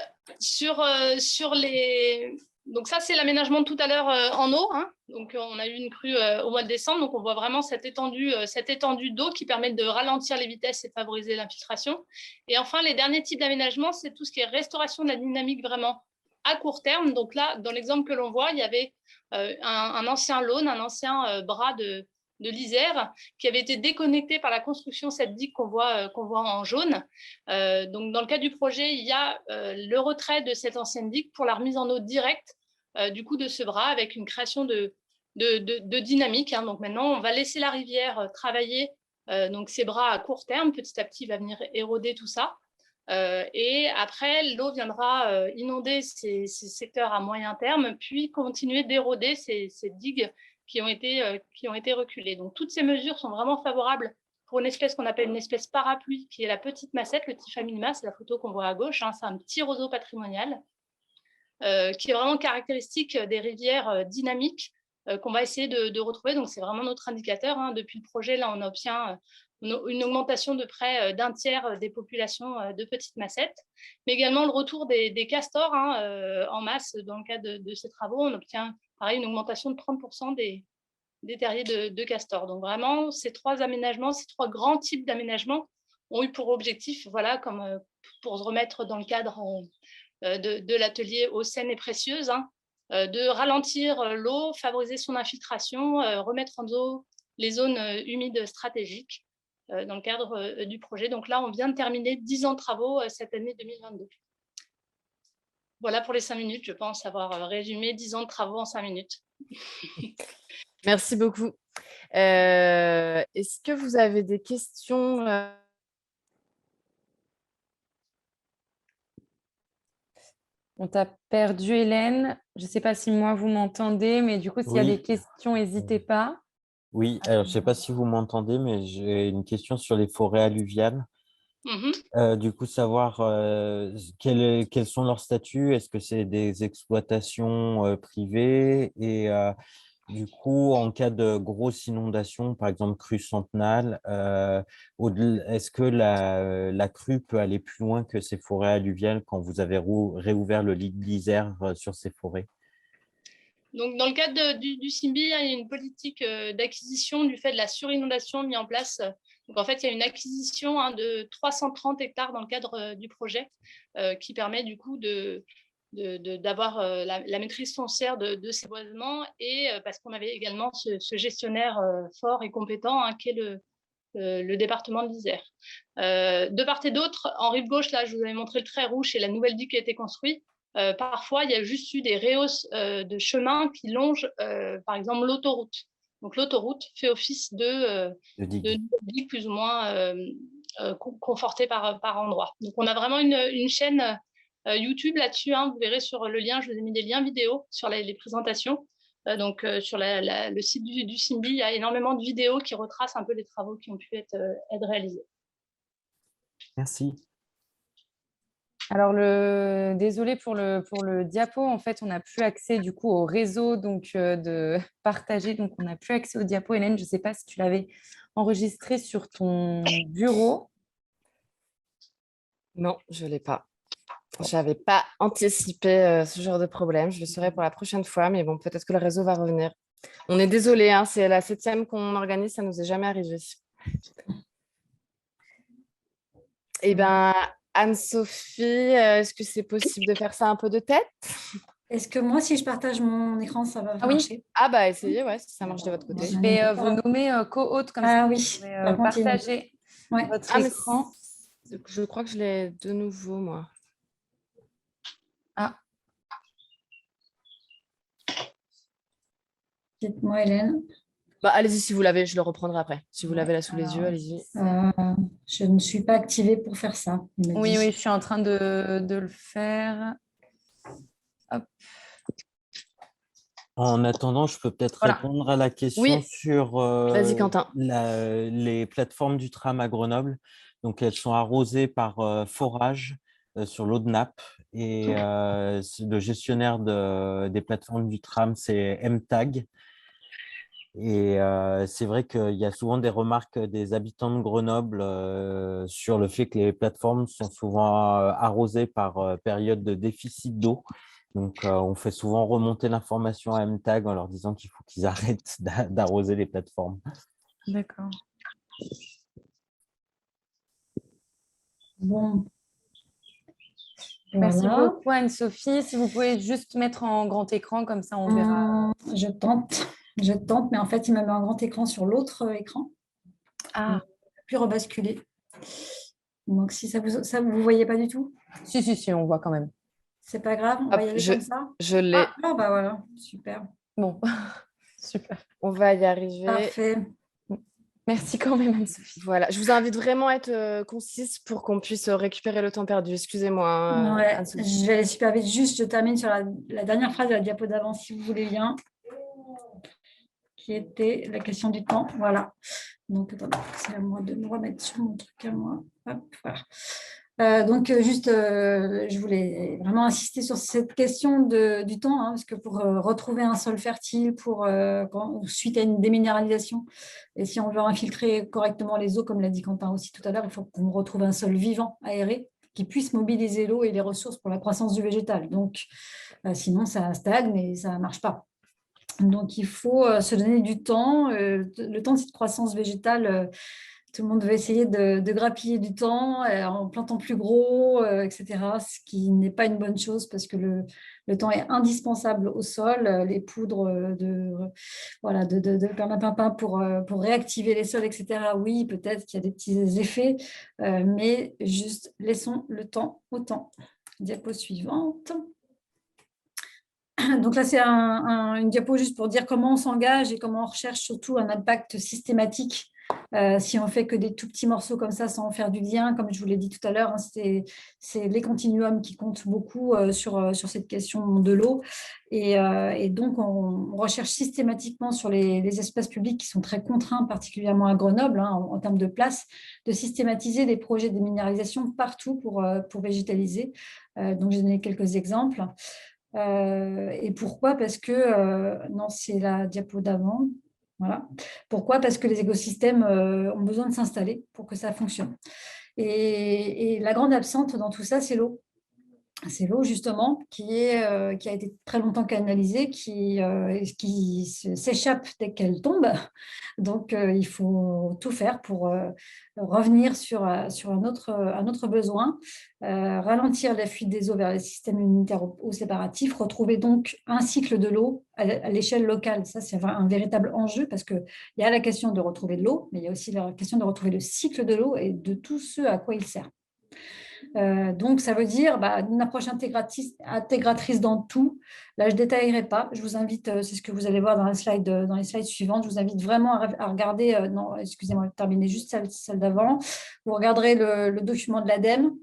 H: Donc ça, c'est l'aménagement de tout à l'heure en eau. Donc, on a eu une crue au mois de décembre. Donc, on voit vraiment cette étendue d'eau qui permet de ralentir les vitesses et de favoriser l'infiltration. Et enfin, les derniers types d'aménagement, c'est tout ce qui est restauration de la dynamique vraiment à court terme. Donc là, dans l'exemple que l'on voit, il y avait un ancien laune, un ancien bras de l'Isère qui avait été déconnecté par la construction de cette digue qu'on voit en jaune. Donc, dans le cas du projet, il y a le retrait de cette ancienne digue pour la remise en eau directe du coup de ce bras avec une création de dynamique. Donc maintenant, on va laisser la rivière travailler donc ces bras à court terme. Petit à petit, il va venir éroder tout ça. Et après, l'eau viendra inonder ces secteurs à moyen terme, puis continuer d'éroder ces digues qui ont été reculées. Donc, toutes ces mesures sont vraiment favorables pour une espèce qu'on appelle une espèce parapluie, qui est la petite massette, le Typha minima, c'est la photo qu'on voit à gauche. C'est un petit roseau patrimonial qui est vraiment caractéristique des rivières dynamiques qu'on va essayer de retrouver. Donc, c'est vraiment notre indicateur. Depuis le projet, là, on obtient une augmentation de près d'un tiers des populations de petites massettes, mais également le retour des castors en masse dans le cadre de ces travaux. On obtient pareil une augmentation de 30% des terriers de castors. Donc vraiment, ces trois grands types d'aménagements ont eu pour objectif, voilà, comme pour se remettre dans le cadre de l'atelier eau saine et précieuse, de ralentir l'eau, favoriser son infiltration, remettre en eau les zones humides stratégiques dans le cadre du projet. Donc là, on vient de terminer 10 ans de travaux cette année 2022. Voilà pour les 5 minutes, je pense avoir résumé 10 ans de travaux en 5 minutes.
A: Merci beaucoup. Est-ce que vous avez des questions
C: On t'a perdu, Hélène. Je ne sais pas si moi, vous m'entendez, mais du coup, s'il y a des questions, n'hésitez pas.
F: Oui, alors je ne sais pas si vous m'entendez, mais j'ai une question sur les forêts alluviales. Du coup, savoir quels sont leurs statuts. Est-ce que c'est des exploitations privées et Du coup, en cas de grosse inondation, par exemple crue centenale, est-ce que la crue peut aller plus loin que ces forêts alluviales quand vous avez réouvert le lit de l'Isère sur ces forêts?
H: Donc, dans le cadre du SIMBI, il y a une politique d'acquisition du fait de la surinondation mise en place. Donc, en fait, il y a une acquisition de 330 hectares dans le cadre du projet qui permet du coup d'avoir la maîtrise foncière de ces boisements et parce qu'on avait également ce gestionnaire fort et compétent qui est le département de l'Isère. De part et d'autre, en rive gauche, là, je vous avais montré le trait rouge et la nouvelle digue qui a été construite. Parfois, il y a juste eu des rehausses de chemin qui longent, par exemple, l'autoroute. Donc, l'autoroute fait office de digue plus ou moins confortée par endroit. Donc, on a vraiment une chaîne YouTube là-dessus. Vous verrez sur le lien, je vous ai mis des liens vidéo sur les présentations. Donc, sur le site du SIMBI, il y a énormément de vidéos qui retracent un peu les travaux qui ont pu être réalisés.
F: Merci.
C: Alors, désolé pour le diapo. En fait, on n'a plus accès du coup au réseau de partager. Donc, on n'a plus accès au diapo. Hélène, je ne sais pas si tu l'avais enregistré sur ton bureau.
A: Non, je ne l'ai pas. Je n'avais pas anticipé ce genre de problème. Je le saurai pour la prochaine fois, mais bon, peut-être que le réseau va revenir. On est désolé, c'est la 7e qu'on organise, ça ne nous est jamais arrivé. Eh bien, Anne-Sophie, est-ce que c'est possible de faire ça un peu de tête?
G: Est-ce que moi, si je partage mon écran, ça va marcher?
A: Ah bah essayez, ouais, si ça marche de votre côté.
C: Je vais vous nommer co-hôte comme ça.
G: Oui,
C: vous pouvez partager votre écran.
A: Je crois que je l'ai de nouveau, moi.
G: Ah. Dites-moi, Hélène.
A: Bah, allez-y, si vous l'avez, je le reprendrai après. Si vous l'avez là sous les yeux, allez-y.
G: Je ne suis pas activée pour faire ça.
C: Oui, je suis en train de le faire. Hop.
F: En attendant, je peux peut-être répondre à la question sur
A: Vas-y, Quentin.
F: Les plateformes du tram à Grenoble. Donc, elles sont arrosées par forage sur l'eau de nappe. Et le gestionnaire des plateformes du tram, c'est MTAG. Et c'est vrai qu'il y a souvent des remarques des habitants de Grenoble sur le fait que les plateformes sont souvent arrosées par période de déficit d'eau. Donc, on fait souvent remonter l'information à MTAG en leur disant qu'il faut qu'ils arrêtent d'arroser les plateformes.
C: D'accord.
G: Bon.
C: Merci beaucoup, Anne-Sophie. Si vous pouvez juste mettre en grand écran, comme ça, on verra.
G: Je tente, mais en fait, il me met un grand écran sur l'autre écran.
C: Ah.
G: Puis rebasculer. Donc, si ça vous voyez pas du tout?
C: Si, on voit quand même.
G: C'est pas grave, on va y aller comme ça.
A: Je l'ai.
G: Ah, bah voilà, super.
C: Bon, super.
A: On va y arriver.
G: Parfait.
C: Merci quand même, Anne-Sophie.
A: Voilà, je vous invite vraiment à être concise pour qu'on puisse récupérer le temps perdu. Excusez-moi, Anne-Sophie.
G: Je vais aller super vite. Juste, je termine sur la dernière phrase de la diapo d'avant, si vous voulez bien, qui était la question du temps. Voilà. Donc, attendez, c'est à moi de me remettre sur mon truc à moi. Hop, voilà. Donc, je voulais vraiment insister sur cette question du temps, parce que pour retrouver un sol fertile, suite à une déminéralisation, et si on veut infiltrer correctement les eaux, comme l'a dit Quentin aussi tout à l'heure, il faut qu'on retrouve un sol vivant, aéré, qui puisse mobiliser l'eau et les ressources pour la croissance du végétal. Donc, sinon, ça stagne et ça ne marche pas. Donc, il faut se donner du temps. Le temps de cette croissance végétale, tout le monde veut essayer de grappiller du temps en plantant plus gros, etc., ce qui n'est pas une bonne chose parce que le temps est indispensable au sol. Les poudres de perlimpinpin pour réactiver les sols, etc., oui, peut-être qu'il y a des petits effets, mais juste laissons le temps au temps. Diapo suivante. Donc là, c'est une diapo juste pour dire comment on s'engage et comment on recherche surtout un impact systématique. Si on fait que des tout petits morceaux comme ça sans faire du lien, comme je vous l'ai dit tout à l'heure, c'est les continuums qui comptent beaucoup sur cette question de l'eau. Et donc, on recherche systématiquement sur les espaces publics qui sont très contraints, particulièrement à Grenoble, en termes de place, de systématiser des projets de minéralisation partout pour végétaliser. Donc, j'ai donné quelques exemples. Et pourquoi? Parce que, non, c'est la diapo d'avant. Voilà. Pourquoi? Parce que les écosystèmes ont besoin de s'installer pour que ça fonctionne. Et la grande absente dans tout ça, c'est l'eau. C'est l'eau, justement, qui a été très longtemps canalisée, qui s'échappe dès qu'elle tombe. Donc, il faut tout faire pour revenir sur un autre besoin, ralentir la fuite des eaux vers les systèmes immunitaires eau séparatifs, retrouver donc un cycle de l'eau à l'échelle locale. Ça, c'est un véritable enjeu parce qu'il y a la question de retrouver de l'eau, mais il y a aussi la question de retrouver le cycle de l'eau et de tout ce à quoi il sert. Donc, ça veut dire une approche intégratrice dans tout. Là, je ne détaillerai pas. Je vous invite, c'est ce que vous allez voir dans les slides suivantes, je vous invite vraiment à regarder, non, excusez-moi, terminer juste celle d'avant. Vous regarderez le document de l'ADEME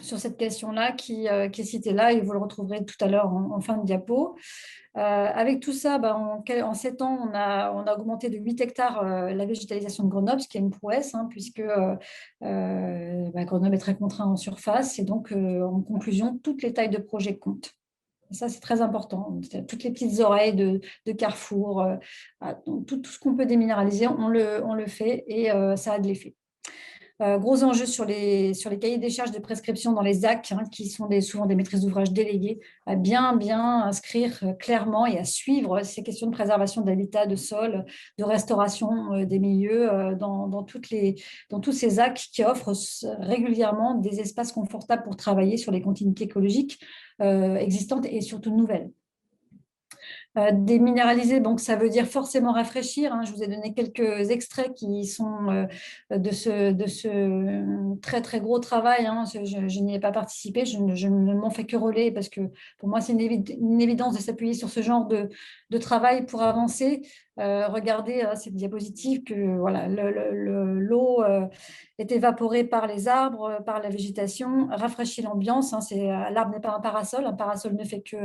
G: sur cette question-là qui est citée là et vous le retrouverez tout à l'heure en fin de diapo. Avec tout ça, en 7 ans, on a augmenté de 8 hectares la végétalisation de Grenoble, ce qui est une prouesse, puisque Grenoble est très contraint en surface. Et donc, en conclusion, toutes les tailles de projet comptent. Et ça, c'est très important. Toutes les petites oreilles de carrefour, tout ce qu'on peut déminéraliser, on le fait et ça a de l'effet. Gros enjeu sur les cahiers des charges de prescription dans les ZAC, qui sont souvent des maîtrises d'ouvrage déléguées, à bien inscrire clairement et à suivre ces questions de préservation de l'habitat, de sol, de restauration des milieux dans tous ces ZAC qui offrent régulièrement des espaces confortables pour travailler sur les continuités écologiques existantes et surtout nouvelles. Déminéraliser, donc ça veut dire forcément rafraîchir. Je vous ai donné quelques extraits qui sont de ce très très gros travail. Je n'y ai pas participé, je ne m'en fais que relayer parce que pour moi c'est une évidence de s'appuyer sur ce genre de travail pour avancer. Regardez cette diapositive que voilà, l'eau est évaporée par les arbres, par la végétation, rafraîchit l'ambiance. L'arbre n'est pas un parasol ne fait que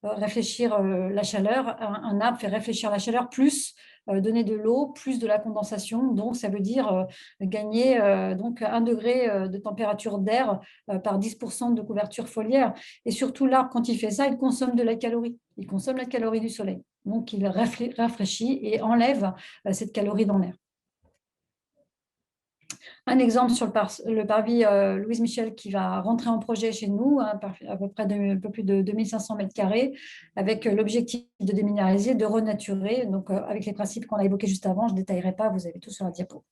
G: réfléchir la chaleur. Un arbre fait réfléchir la chaleur plus donner de l'eau, plus de la condensation. Donc, ça veut dire gagner donc 1 degré de température d'air par 10% de couverture foliaire. Et surtout, l'arbre, quand il fait ça, il consomme de la calorie. Il consomme la calorie du soleil. Donc, il rafraîchit et enlève cette calorie dans l'air. Un exemple sur le parvis Louise Michel qui va rentrer en projet chez nous, à peu près un peu plus de 2500 m², avec l'objectif de déminéraliser, de renaturer, donc avec les principes qu'on a évoqués juste avant. Je ne détaillerai pas, vous avez tout sur la diapo.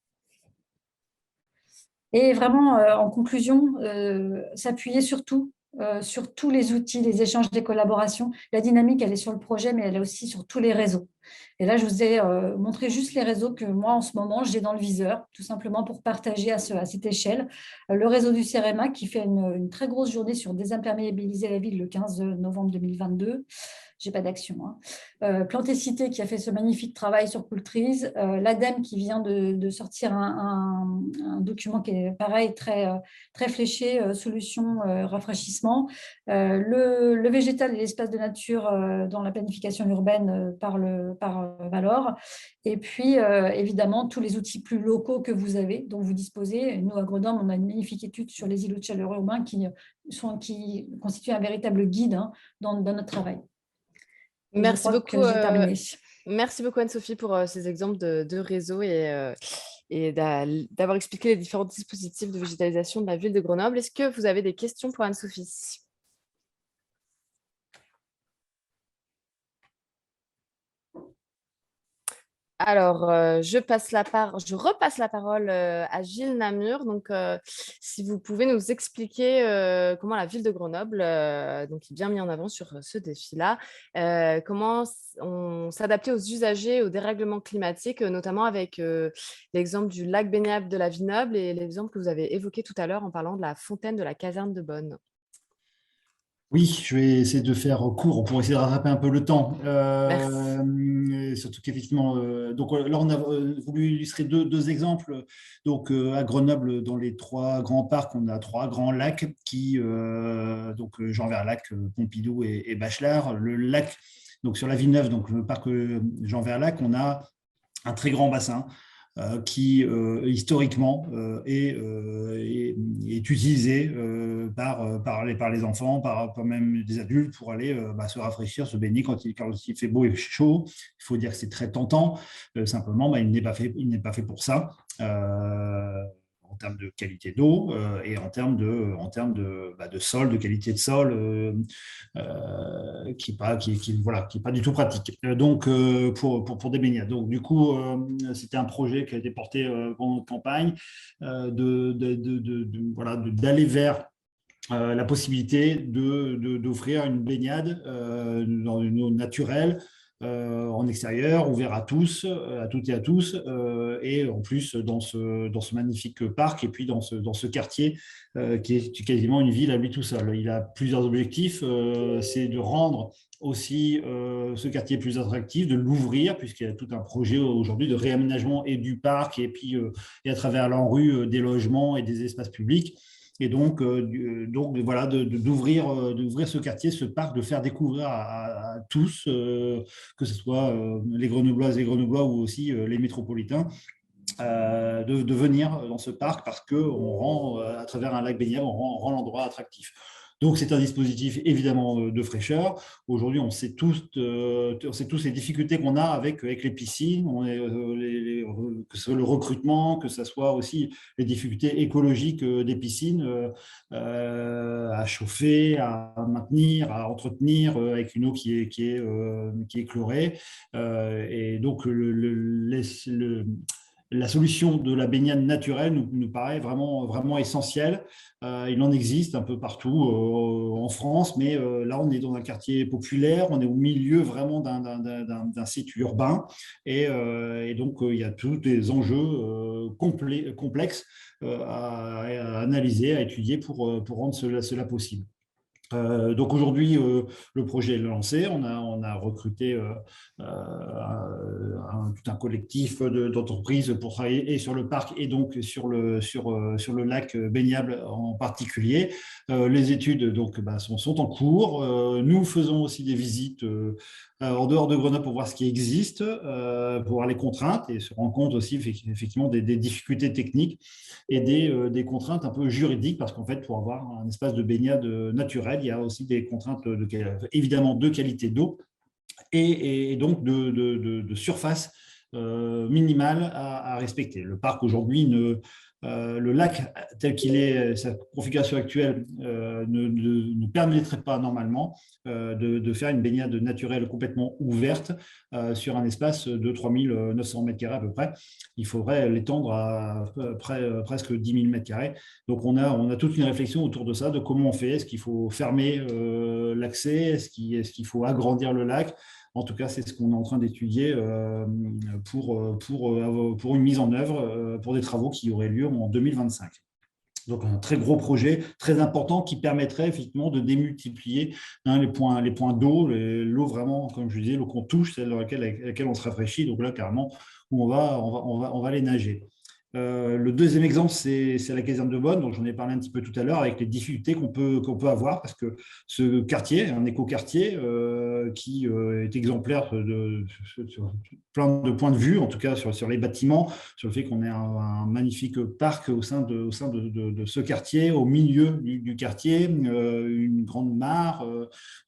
G: Et vraiment, en conclusion, s'appuyer surtout sur tous les outils, les échanges, les collaborations. La dynamique, elle est sur le projet, mais elle est aussi sur tous les réseaux. Et là, je vous ai montré juste les réseaux que moi, en ce moment, j'ai dans le viseur, tout simplement pour partager à cette échelle. Le réseau du CEREMA qui fait une très grosse journée sur désimperméabiliser la ville le 15 novembre 2022. J'ai pas d'action. Plantécité qui a fait ce magnifique travail sur Cool Trees, l'ADEME qui vient de sortir un document qui est pareil, très fléché, solution rafraîchissement, le végétal et l'espace de nature dans la planification urbaine par Valor, et puis évidemment tous les outils plus locaux que vous avez, dont vous disposez. Nous à Grenoble, on a une magnifique étude sur les îlots de chaleur urbains qui constituent un véritable guide dans notre travail.
A: Merci beaucoup, Anne-Sophie, pour ces exemples de réseaux et d'avoir expliqué les différents dispositifs de végétalisation de la ville de Grenoble. Est-ce que vous avez des questions pour Anne-Sophie ? Alors, je repasse la parole à Gilles Namur. Donc, si vous pouvez nous expliquer comment la ville de Grenoble, donc, est bien mis en avant sur ce défi-là, comment on s'adapter aux usagers, au dérèglement climatique, notamment avec l'exemple du lac baignable de la Vignoble et l'exemple que vous avez évoqué tout à l'heure en parlant de la fontaine de la caserne de Bonne.
B: Oui, je vais essayer de faire court pour essayer de rattraper un peu le temps. Surtout qu'effectivement, donc là, on a voulu illustrer deux exemples. Donc, à Grenoble, dans les 3 grands parcs, on a 3 grands lacs donc Jean Verlac, Pompidou et Bachelard. Le lac, donc sur la Villeneuve, donc le parc Jean Verlac, on a un très grand bassin qui historiquement est utilisé par les enfants, par même des adultes pour aller se rafraîchir, se baigner quand il fait beau et chaud. Il faut dire que c'est très tentant. Simplement, il n'est pas fait pour ça. En termes de qualité d'eau et en termes de sol, de qualité de sol qui n'est pas du tout pratique. Donc, pour des baignades. Donc, du coup, c'était un projet qui a été porté pendant notre campagne d'aller vers la possibilité d'offrir une baignade dans une eau naturelle, en extérieur, ouvert à toutes et à tous, et en plus dans ce magnifique parc et puis dans ce quartier qui est quasiment une ville à lui tout seul. Il a plusieurs objectifs, c'est de rendre aussi ce quartier plus attractif, de l'ouvrir, puisqu'il y a tout un projet aujourd'hui de réaménagement et du parc et puis et à travers l'ANRU des logements et des espaces publics. Et donc voilà, d'ouvrir ce quartier, ce parc, de faire découvrir à tous, que ce soit les Grenobloises et Grenoblois ou aussi les métropolitains, de venir dans ce parc parce qu'on rend, à travers un lac baignable, on rend l'endroit attractif. Donc, c'est un dispositif évidemment de fraîcheur. Aujourd'hui, on sait tous les difficultés qu'on a avec les piscines, que ce soit le recrutement, que ce soit aussi les difficultés écologiques des piscines à chauffer, à maintenir, à entretenir avec une eau qui est chlorée. Et donc, la solution de la baignade naturelle nous paraît vraiment, vraiment essentielle. Il en existe un peu partout en France, mais là, on est dans un quartier populaire, on est au milieu vraiment d'un site urbain, et donc il y a tous des enjeux complexes à analyser, à étudier pour rendre cela possible. Donc aujourd'hui, le projet est lancé. On a recruté tout un collectif d'entreprises pour travailler et sur le parc et donc sur le lac baignable en particulier. Les études donc sont en cours. Nous faisons aussi des visites en dehors de Grenoble pour voir ce qui existe, pour voir les contraintes et se rendre compte aussi effectivement des difficultés techniques et des contraintes un peu juridiques, parce qu'en fait, pour avoir un espace de baignade naturel, il y a aussi des contraintes évidemment de qualité d'eau et donc de surface minimale à respecter. Le parc aujourd'hui le lac tel qu'il est, sa configuration actuelle ne permettrait pas normalement de faire une baignade naturelle complètement ouverte sur un espace de 3900 m² à peu près. Il faudrait l'étendre à presque 10 000 m². Donc on a toute une réflexion autour de ça, de comment on fait. Est-ce qu'il faut fermer l'accès? Est-ce qu'il faut agrandir le lac? En tout cas, c'est ce qu'on est en train d'étudier pour une mise en œuvre, pour des travaux qui auraient lieu en 2025. Donc, un très gros projet, très important, qui permettrait effectivement de démultiplier les points d'eau, l'eau vraiment, comme je disais, l'eau qu'on touche, celle avec laquelle on se rafraîchit. Donc là, carrément, où on va aller nager. Le deuxième exemple, c'est la caserne de Bonne, dont j'en ai parlé un petit peu tout à l'heure, avec les difficultés qu'on peut avoir, parce que ce quartier, un écoquartier qui est exemplaire sur plein de points de vue, en tout cas sur les bâtiments, sur le fait qu'on ait un magnifique parc au sein de ce quartier, au milieu du quartier, une grande mare,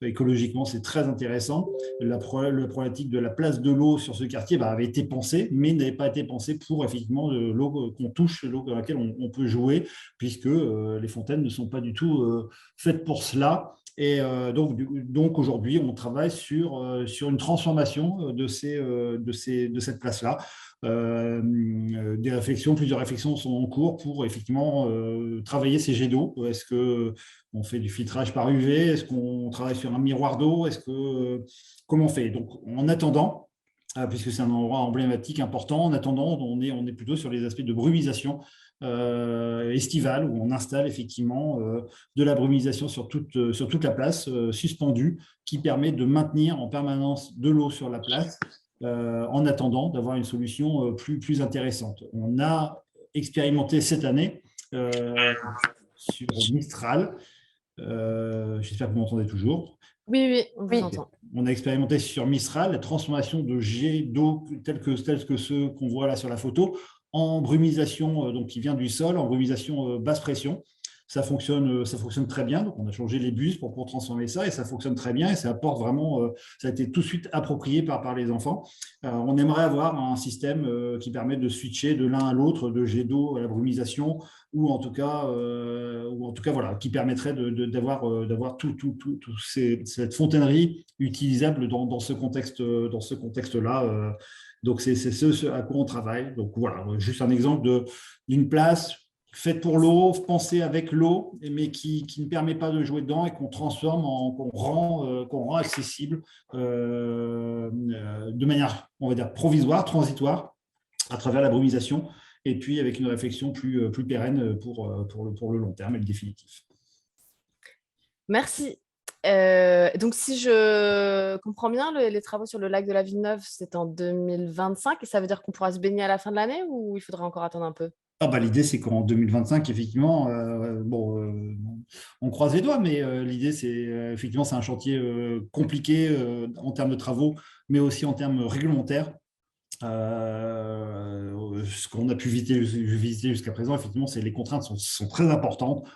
B: écologiquement c'est très intéressant. La problématique de la place de l'eau sur ce quartier avait été pensée, mais n'avait pas été pensée pour effectivement l'eau qu'on touche, l'eau dans laquelle on peut jouer, puisque les fontaines ne sont pas du tout faites pour cela. Et donc aujourd'hui, on travaille sur une transformation de cette place-là. Plusieurs réflexions sont en cours pour effectivement travailler ces jets d'eau. Est-ce qu'on fait du filtrage par UV? Est-ce qu'on travaille sur un miroir d'eau? Comment on fait? Donc, en attendant, puisque c'est un endroit emblématique important, en attendant, on est plutôt sur les aspects de brumisation estivale, où on installe effectivement de la brumisation sur toute la place, suspendue, qui permet de maintenir en permanence de l'eau sur la place, en attendant d'avoir une solution plus intéressante. On a expérimenté cette année sur Mistral. J'espère que vous m'entendez toujours.
A: Oui, on vous entend.
B: On a expérimenté sur Mistral la transformation de jets d'eau tels que ceux qu'on voit là sur la photo en brumisation, donc qui vient du sol, en brumisation basse pression. Ça fonctionne très bien. Donc, on a changé les bus pour transformer ça et ça fonctionne très bien et ça apporte vraiment, ça a été tout de suite approprié par les enfants. On aimerait avoir un système qui permet de switcher de l'un à l'autre, de jet d'eau à la brumisation, ou en tout cas voilà, qui permettrait d'avoir cette fontainerie utilisable dans ce contexte-là. Donc, c'est ce à quoi on travaille. Donc, voilà, juste un exemple d'une place faite pour l'eau, pensée avec l'eau, mais qui ne permet pas de jouer dedans et qu'on transforme, qu'on rend accessible de manière, on va dire, provisoire, transitoire, à travers la brumisation, et puis avec une réflexion plus pérenne pour le long terme et le définitif.
A: Merci. Donc, si je comprends bien, les travaux sur le lac de la Villeneuve, c'est en 2025, et ça veut dire qu'on pourra se baigner à la fin de l'année ou il faudra encore attendre un peu?
B: L'idée, c'est qu'en 2025, effectivement, on croise les doigts, mais l'idée, c'est effectivement, c'est un chantier compliqué en termes de travaux, mais aussi en termes réglementaires. Ce qu'on a pu visiter jusqu'à présent, effectivement, c'est les contraintes sont très importantes.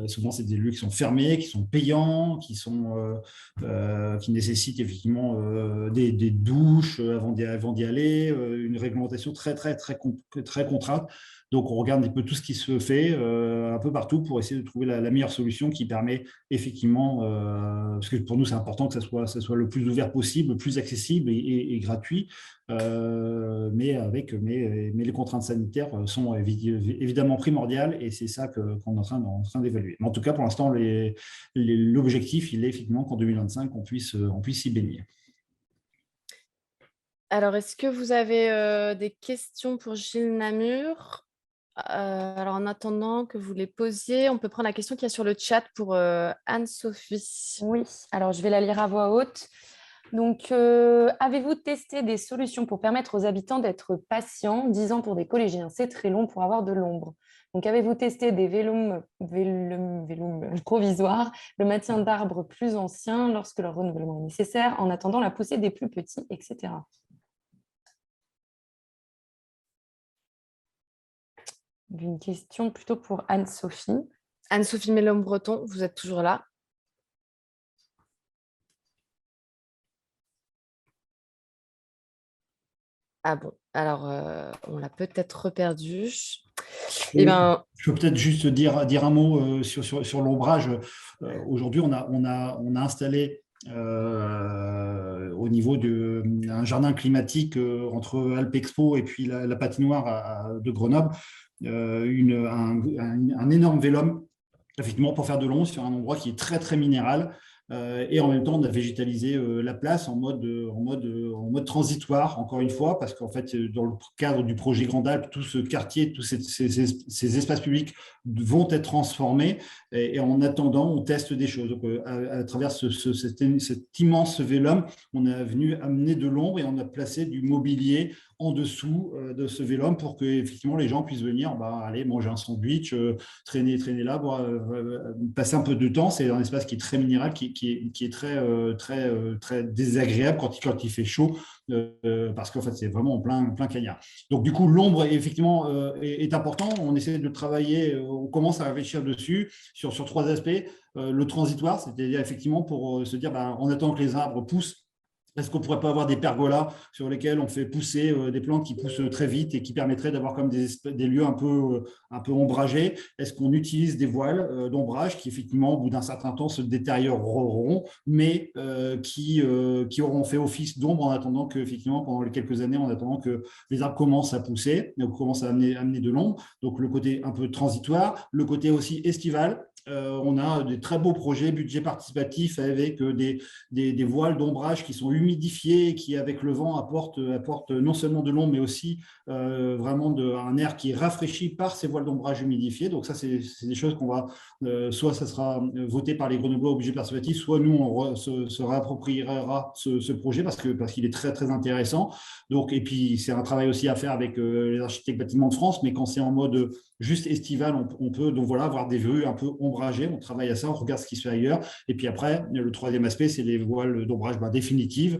B: Souvent, c'est des lieux qui sont fermés, qui sont payants, qui nécessitent effectivement des douches avant d'y aller, une réglementation très contrainte. Donc, on regarde un peu tout ce qui se fait un peu partout pour essayer de trouver la meilleure solution qui permet effectivement, parce que pour nous, c'est important que ça soit le plus ouvert possible, le plus accessible et gratuit, mais les contraintes sanitaires sont évidemment primordiales et c'est ça qu'on est en train d'évaluer. Mais en tout cas, pour l'instant, l'objectif, il est effectivement qu'en 2025, on puisse y baigner.
A: Alors, est-ce que vous avez des questions pour Gilles Namur? Alors, en attendant que vous les posiez, on peut prendre la question qu'il y a sur le chat pour Anne-Sophie.
C: Oui, alors je vais la lire à voix haute. Donc, avez-vous testé des solutions pour permettre aux habitants d'être patients? 10 ans pour des collégiens, c'est très long pour avoir de l'ombre. Donc, avez-vous testé des vélums provisoires, le maintien d'arbres plus anciens lorsque leur renouvellement est nécessaire, en attendant la poussée des plus petits, etc. Une question plutôt pour Anne-Sophie.
A: Anne-Sophie Mellom-Breton, vous êtes toujours là? Ah bon, alors on l'a peut-être reperdu.
B: Je peux peut-être juste dire un mot sur l'ombrage. Aujourd'hui, on a installé au niveau d'un jardin climatique entre Alpes Expo et puis la patinoire de Grenoble, un énorme vélum, effectivement, pour faire de l'ombre sur un endroit qui est très minéral. Et en même temps, on a végétalisé la place en mode transitoire, encore une fois, parce qu'en fait, dans le cadre du projet Grand Alpes, tout ce quartier, tous ces espaces publics vont être transformés. Et en attendant, on teste des choses. Donc, à travers cet immense vélum, on a venu amener de l'ombre et on a placé du mobilier en dessous de ce vélum pour que effectivement les gens puissent venir aller manger un sandwich, traîner là, passer un peu de temps. C'est un espace qui est très minéral, qui est très désagréable quand il fait chaud, parce qu'en fait c'est vraiment en plein cagnard. Donc du coup l'ombre effectivement est important. On essaie de travailler, on commence à réfléchir dessus sur 3 aspects. Le transitoire, c'est-à-dire effectivement pour se dire en attendant que les arbres poussent, est-ce qu'on ne pourrait pas avoir des pergolas sur lesquels on fait pousser des plantes qui poussent très vite et qui permettraient d'avoir comme des lieux un peu ombragés? Est-ce qu'on utilise des voiles d'ombrage qui, effectivement, au bout d'un certain temps, se détérioreront, mais qui auront fait office d'ombre en attendant que, effectivement, pendant les quelques années, en attendant que les arbres commencent à pousser, donc commencent à amener de l'ombre. Donc, le côté un peu transitoire, le côté aussi estival. On a des très beaux projets, budget participatif avec des voiles d'ombrage qui sont humidifiées et qui, avec le vent, apportent non seulement de l'ombre, mais aussi vraiment un air qui est rafraîchi par ces voiles d'ombrage humidifiées. Donc ça, c'est des choses qu'on va, soit ça sera voté par les Grenoblois au budget participatif, soit nous, on se réappropriera ce projet parce qu'il est très intéressant. Donc, et puis, c'est un travail aussi à faire avec les architectes bâtiments de France, mais quand c'est en mode juste estival, on peut donc voilà, avoir des vues un peu ombragées. On travaille à ça, on regarde ce qui se fait ailleurs. Et puis après, le troisième aspect, c'est les voiles d'ombrage définitives.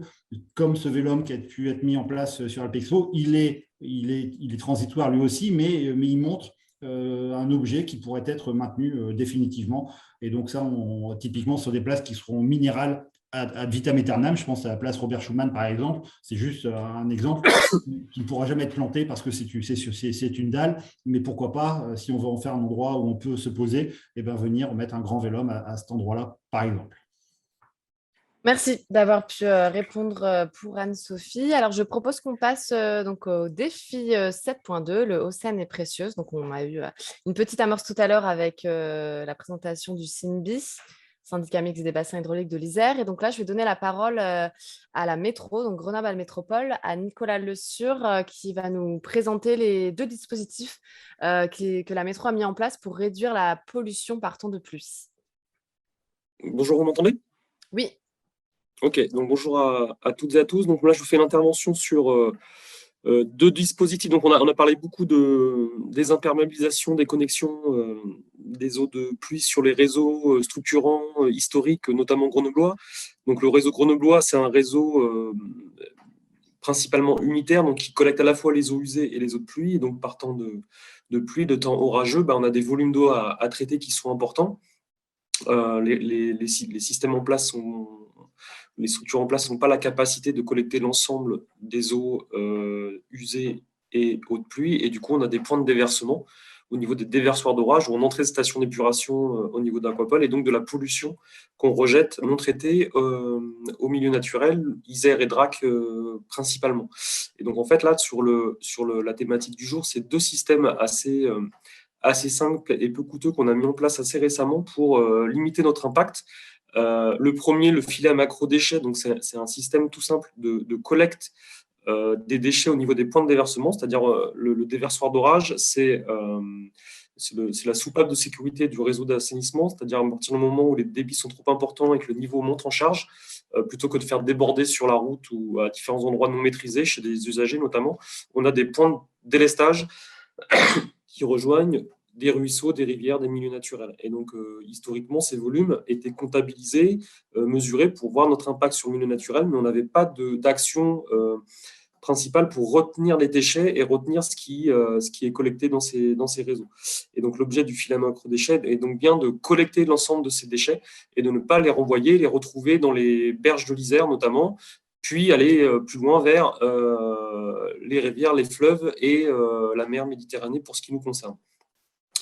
B: Comme ce vélum qui a pu être mis en place sur Alpexo, il est transitoire lui aussi, mais il montre un objet qui pourrait être maintenu définitivement. Et donc ça, typiquement, sur des places qui seront minérales ad vitam aeternam, je pense à la place Robert Schuman par exemple, c'est juste un exemple qui ne pourra jamais être planté parce que c'est une dalle, mais pourquoi pas, si on veut en faire un endroit où on peut se poser, et ben venir mettre un grand vélum à cet endroit-là, par exemple.
A: Merci d'avoir pu répondre pour Anne-Sophie. Alors, je propose qu'on passe donc au défi 7.2, le Océane est précieuse. Donc, on a eu une petite amorce tout à l'heure avec la présentation du SYNBIS, syndicat mixte des bassins hydrauliques de l'Isère. Et donc là, je vais donner la parole à la métro, donc Grenoble Métropole, à Nicolas Le Sur, qui va nous présenter les 2 dispositifs que la métro a mis en place pour réduire la pollution par temps de pluie.
J: Bonjour, vous m'entendez?
A: Oui.
J: Ok, donc bonjour à toutes et à tous. Donc là, je vous fais l'intervention sur 2 dispositifs. Donc on a parlé beaucoup de désimperméabilisation des connexions des eaux de pluie sur les réseaux structurants historiques, notamment grenoblois. Donc le réseau grenoblois, c'est un réseau principalement unitaire, donc qui collecte à la fois les eaux usées et les eaux de pluie. Et donc par temps de pluie, de temps orageux, on a des volumes d'eau à traiter qui sont importants. Les systèmes en place les structures en place n'ont pas la capacité de collecter l'ensemble des eaux usées et eaux de pluie. Et du coup, on a des points de déversement au niveau des déversoirs d'orage ou en entrée de station d'épuration au niveau d'Aquapol, et donc de la pollution qu'on rejette non traitée au milieu naturel, Isère et Drac principalement. Et donc, en fait, là, sur la thématique du jour, c'est 2 systèmes assez simples et peu coûteux qu'on a mis en place assez récemment pour limiter notre impact. Le premier, le filet à macro-déchets, donc c'est un système tout simple de collecte des déchets au niveau des points de déversement, c'est-à-dire le déversoir d'orage, c'est la soupape de sécurité du réseau d'assainissement, c'est-à-dire à partir du moment où les débits sont trop importants et que le niveau monte en charge, plutôt que de faire déborder sur la route ou à différents endroits non maîtrisés, chez des usagers notamment, on a des points de délestage qui rejoignent des ruisseaux, des rivières, des milieux naturels. Et donc, historiquement, ces volumes étaient comptabilisés, mesurés pour voir notre impact sur le milieu naturel, mais on n'avait pas d'action principale pour retenir les déchets et retenir ce qui est collecté dans ces réseaux. Et donc, l'objet du filet à macro-déchets est donc bien de collecter l'ensemble de ces déchets et de ne pas les renvoyer, les retrouver dans les berges de l'Isère notamment, puis aller plus loin vers les rivières, les fleuves et la mer Méditerranée pour ce qui nous concerne.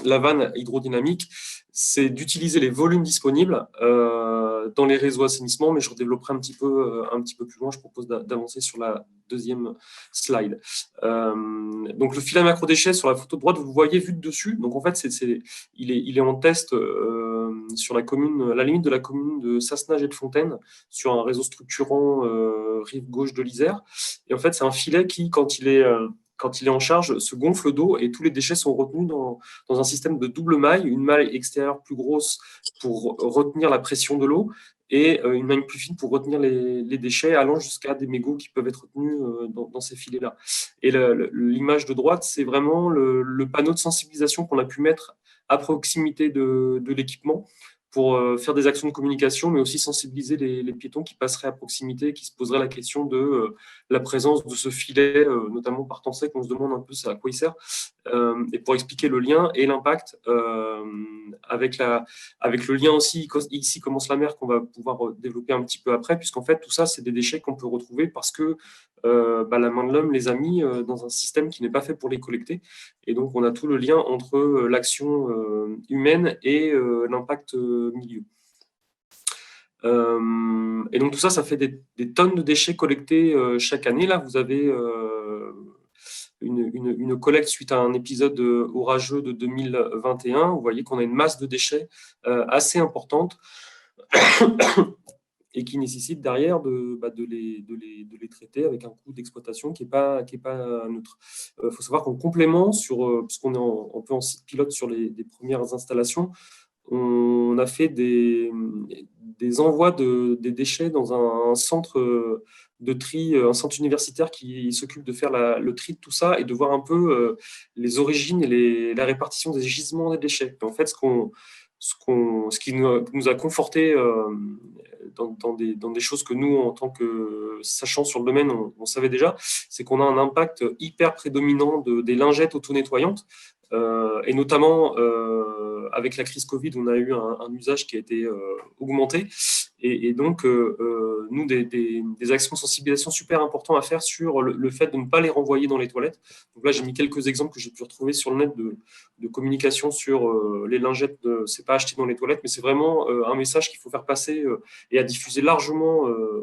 J: La vanne hydrodynamique, c'est d'utiliser les volumes disponibles dans les réseaux assainissement, mais je redévelopperai un petit peu plus loin. Je propose d'avancer sur la deuxième slide. Donc le filet à macro-déchets sur la photo de droite, vous le voyez vu de dessus. Donc en fait, il est en test sur la limite de la commune de Sassenage et de Fontaine, sur un réseau structurant rive gauche de l'Isère. Et en fait, c'est un filet qui, quand il est en charge, se gonfle d'eau et tous les déchets sont retenus dans un système de double maille, une maille extérieure plus grosse pour retenir la pression de l'eau et une maille plus fine pour retenir les déchets, allant jusqu'à des mégots qui peuvent être retenus dans ces filets-là. Et l'image de droite, c'est vraiment le panneau de sensibilisation qu'on a pu mettre à proximité de l'équipement pour faire des actions de communication, mais aussi sensibiliser les piétons qui passeraient à proximité, qui se poseraient la question de la présence de ce filet, notamment par temps sec, on se demande un peu à quoi il sert, et pour expliquer le lien et l'impact avec le lien aussi, ici commence la mer, qu'on va pouvoir développer un petit peu après, puisqu'en fait, tout ça, c'est des déchets qu'on peut retrouver parce que la main de l'homme les a mis dans un système qui n'est pas fait pour les collecter. Et donc, on a tout le lien entre l'action humaine et l'impact milieu. Et donc, tout ça, ça fait des tonnes de déchets collectés chaque année. Là, vous avez une collecte suite à un épisode orageux de 2021. Vous voyez qu'on a une masse de déchets assez importante et qui nécessite derrière de les traiter avec un coût d'exploitation qui n'est pas neutre. Il faut savoir qu'en complément, puisqu'on est un peu en site pilote sur des premières installations, on a fait des envois des déchets dans un centre de tri, un centre universitaire qui s'occupe de faire le tri de tout ça et de voir un peu les origines et la répartition des gisements des déchets. Et en fait, ce qui nous a conforté dans des choses que nous, en tant que sachants sur le domaine, on savait déjà, c'est qu'on a un impact hyper prédominant des lingettes auto-nettoyantes, et notamment avec la crise Covid, on a eu un usage qui a été augmenté, et donc nous, des actions de sensibilisation super importantes à faire sur le fait de ne pas les renvoyer dans les toilettes. Donc là, j'ai mis quelques exemples que j'ai pu retrouver sur le net de communication sur les lingettes, c'est pas acheté dans les toilettes, mais c'est vraiment un message qu'il faut faire passer et à diffuser largement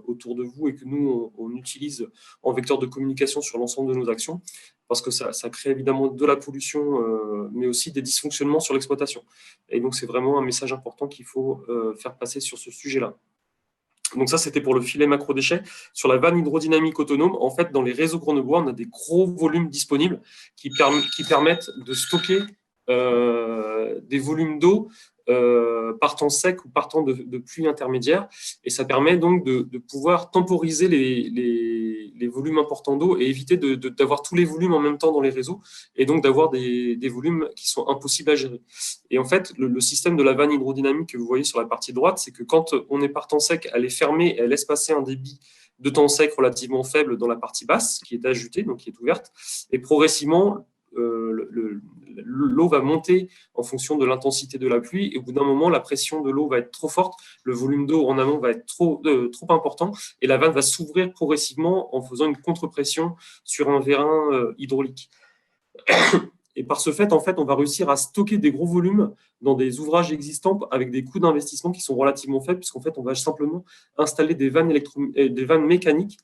J: autour de vous, et que nous, on utilise en vecteur de communication sur l'ensemble de nos actions, parce que ça crée évidemment de la pollution, mais aussi des dysfonctionnements sur l'exploitation. Et donc, c'est vraiment un message important qu'il faut faire passer sur ce sujet-là. Donc ça, c'était pour le filet macro-déchets. Sur la vanne hydrodynamique autonome, en fait, dans les réseaux grenoblois, on a des gros volumes disponibles qui permettent de stocker des volumes d'eau partant sec ou partant de pluie intermédiaire. Et ça permet donc de pouvoir temporiser les volumes importants d'eau et éviter d'avoir tous les volumes en même temps dans les réseaux, et donc d'avoir des volumes qui sont impossibles à gérer. Et en fait, le système de la vanne hydrodynamique que vous voyez sur la partie droite, c'est que quand on est par temps sec, elle est fermée et elle laisse passer un débit de temps sec relativement faible dans la partie basse, qui est ajustée, donc qui est ouverte, et progressivement, l'eau va monter en fonction de l'intensité de la pluie, et au bout d'un moment, la pression de l'eau va être trop forte, le volume d'eau en amont va être trop important, et la vanne va s'ouvrir progressivement en faisant une contre-pression sur un vérin hydraulique. Et par ce fait, en fait, on va réussir à stocker des gros volumes dans des ouvrages existants avec des coûts d'investissement qui sont relativement faibles, puisqu'en fait, on va simplement installer des vannes mécaniques,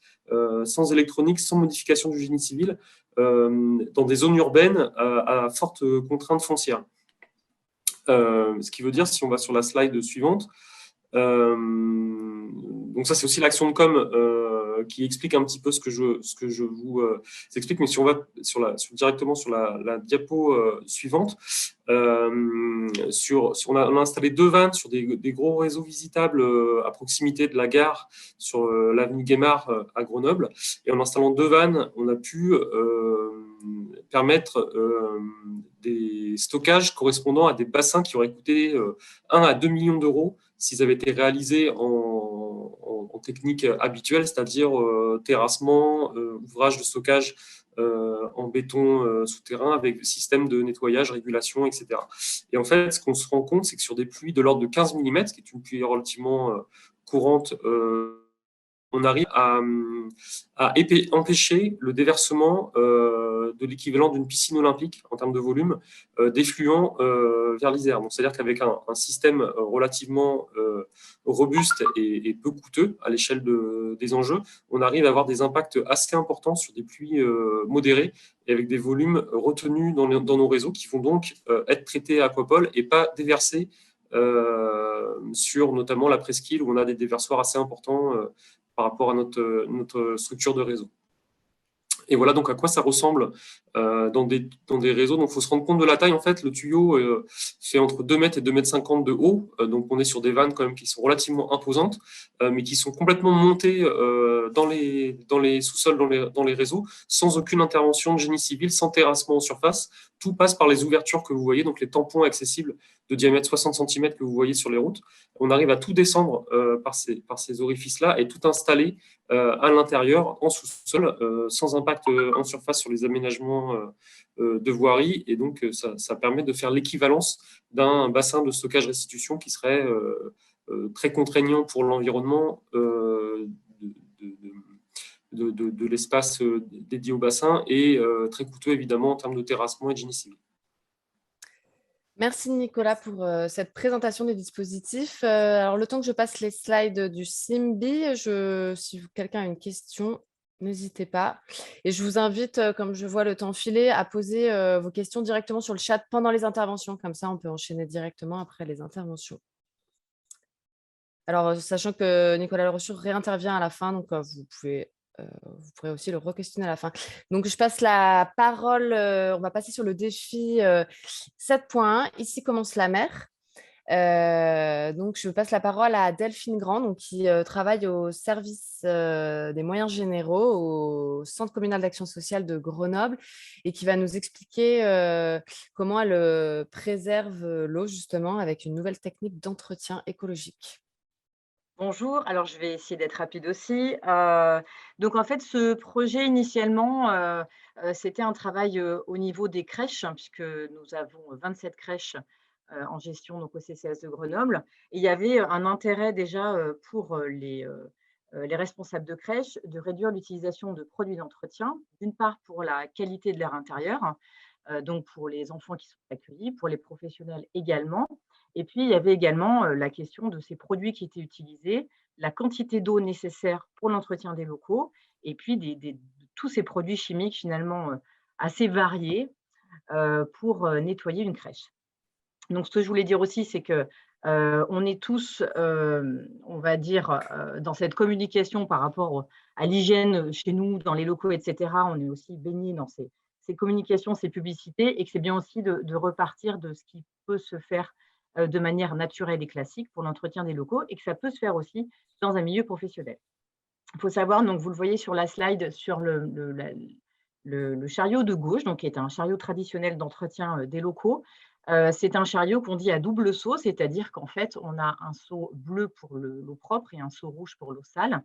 J: sans électronique, sans modification du génie civil, dans des zones urbaines à forte contrainte foncière. Ce qui veut dire, si on va sur la slide suivante, donc ça, c'est aussi l'action de com qui explique un petit peu ce que je vous explique. Mais si on va directement sur la diapo suivante, on a installé 2 vannes sur des gros réseaux visitables à proximité de la gare sur l'avenue Guémard à Grenoble. Et en installant 2 vannes, on a pu permettre des stockages correspondant à des bassins qui auraient coûté 1 à 2 millions d'euros s'ils avaient été réalisés en technique habituelle, c'est-à-dire terrassement, ouvrage de stockage en béton souterrain avec le système de nettoyage, régulation, etc. Et en fait, ce qu'on se rend compte, c'est que sur des pluies de l'ordre de 15 mm, ce qui est une pluie relativement courante, on arrive à empêcher le déversement de l'équivalent d'une piscine olympique en termes de volume d'effluents vers l'Isère. Donc, c'est-à-dire qu'avec un système relativement robuste et peu coûteux à l'échelle des enjeux, on arrive à avoir des impacts assez importants sur des pluies modérées et avec des volumes retenus dans nos réseaux qui vont donc être traités à Aquapol et pas déversés sur notamment la presqu'île où on a des déversoirs assez importants par rapport à notre structure de réseau. Et voilà donc à quoi ça ressemble dans des réseaux. Donc, il faut se rendre compte de la taille. En fait, le tuyau fait entre 2 mètres et 2,50 m de haut. Donc, on est sur des vannes quand même qui sont relativement imposantes, mais qui sont complètement montées dans les sous-sols, dans les réseaux, sans aucune intervention de génie civil, sans terrassement en surface. Tout passe par les ouvertures que vous voyez, donc les tampons accessibles de diamètre 60 cm que vous voyez sur les routes. On arrive à tout descendre par ces orifices-là et tout installer à l'intérieur, en sous-sol, sans impact en surface sur les aménagements de voirie. Et donc, ça permet de faire l'équivalence d'un bassin de stockage-restitution qui serait très contraignant pour l'environnement de l'espace dédié au bassin et très coûteux, évidemment, en termes de terrassement et de génie civil.
A: Merci Nicolas pour cette présentation des dispositifs. Alors, le temps que je passe les slides du SIMBI, si quelqu'un a une question, n'hésitez pas. Et je vous invite, comme je vois le temps filer, à poser vos questions directement sur le chat pendant les interventions. Comme ça, on peut enchaîner directement après les interventions. Alors, sachant que Nicolas Lerochure réintervient à la fin, donc vous pourrez aussi le re-questionner à la fin. Donc, je passe la parole. On va passer sur le défi 7.1. Ici commence la mer. Donc, je passe la parole à Delphine Grand, donc, qui travaille au service des moyens généraux au Centre communal d'action sociale de Grenoble et qui va nous expliquer comment elle préserve l'eau justement avec une nouvelle technique d'entretien écologique.
K: Bonjour, alors je vais essayer d'être rapide aussi. Donc en fait, ce projet initialement, c'était un travail au niveau des crèches, hein, puisque nous avons 27 crèches en gestion donc, au CCAS de Grenoble. Et il y avait un intérêt déjà pour les responsables de crèche de réduire l'utilisation de produits d'entretien, d'une part pour la qualité de l'air intérieur, donc pour les enfants qui sont accueillis, pour les professionnels également. Et puis, il y avait également la question de ces produits qui étaient utilisés, la quantité d'eau nécessaire pour l'entretien des locaux, et puis de tous ces produits chimiques finalement assez variés pour nettoyer une crèche. Donc, ce que je voulais dire aussi, c'est que on est tous, on va dire, dans cette communication par rapport à l'hygiène chez nous, dans les locaux, etc. On est aussi baigné dans ces communications, ces publicités, et que c'est bien aussi de repartir de ce qui peut se faire de manière naturelle et classique pour l'entretien des locaux, et que ça peut se faire aussi dans un milieu professionnel. Il faut savoir, donc vous le voyez sur la slide, sur le chariot de gauche, donc qui est un chariot traditionnel d'entretien des locaux. C'est un chariot qu'on dit à double seau, c'est-à-dire qu'en fait, on a un seau bleu pour l'eau propre et un seau rouge pour l'eau sale.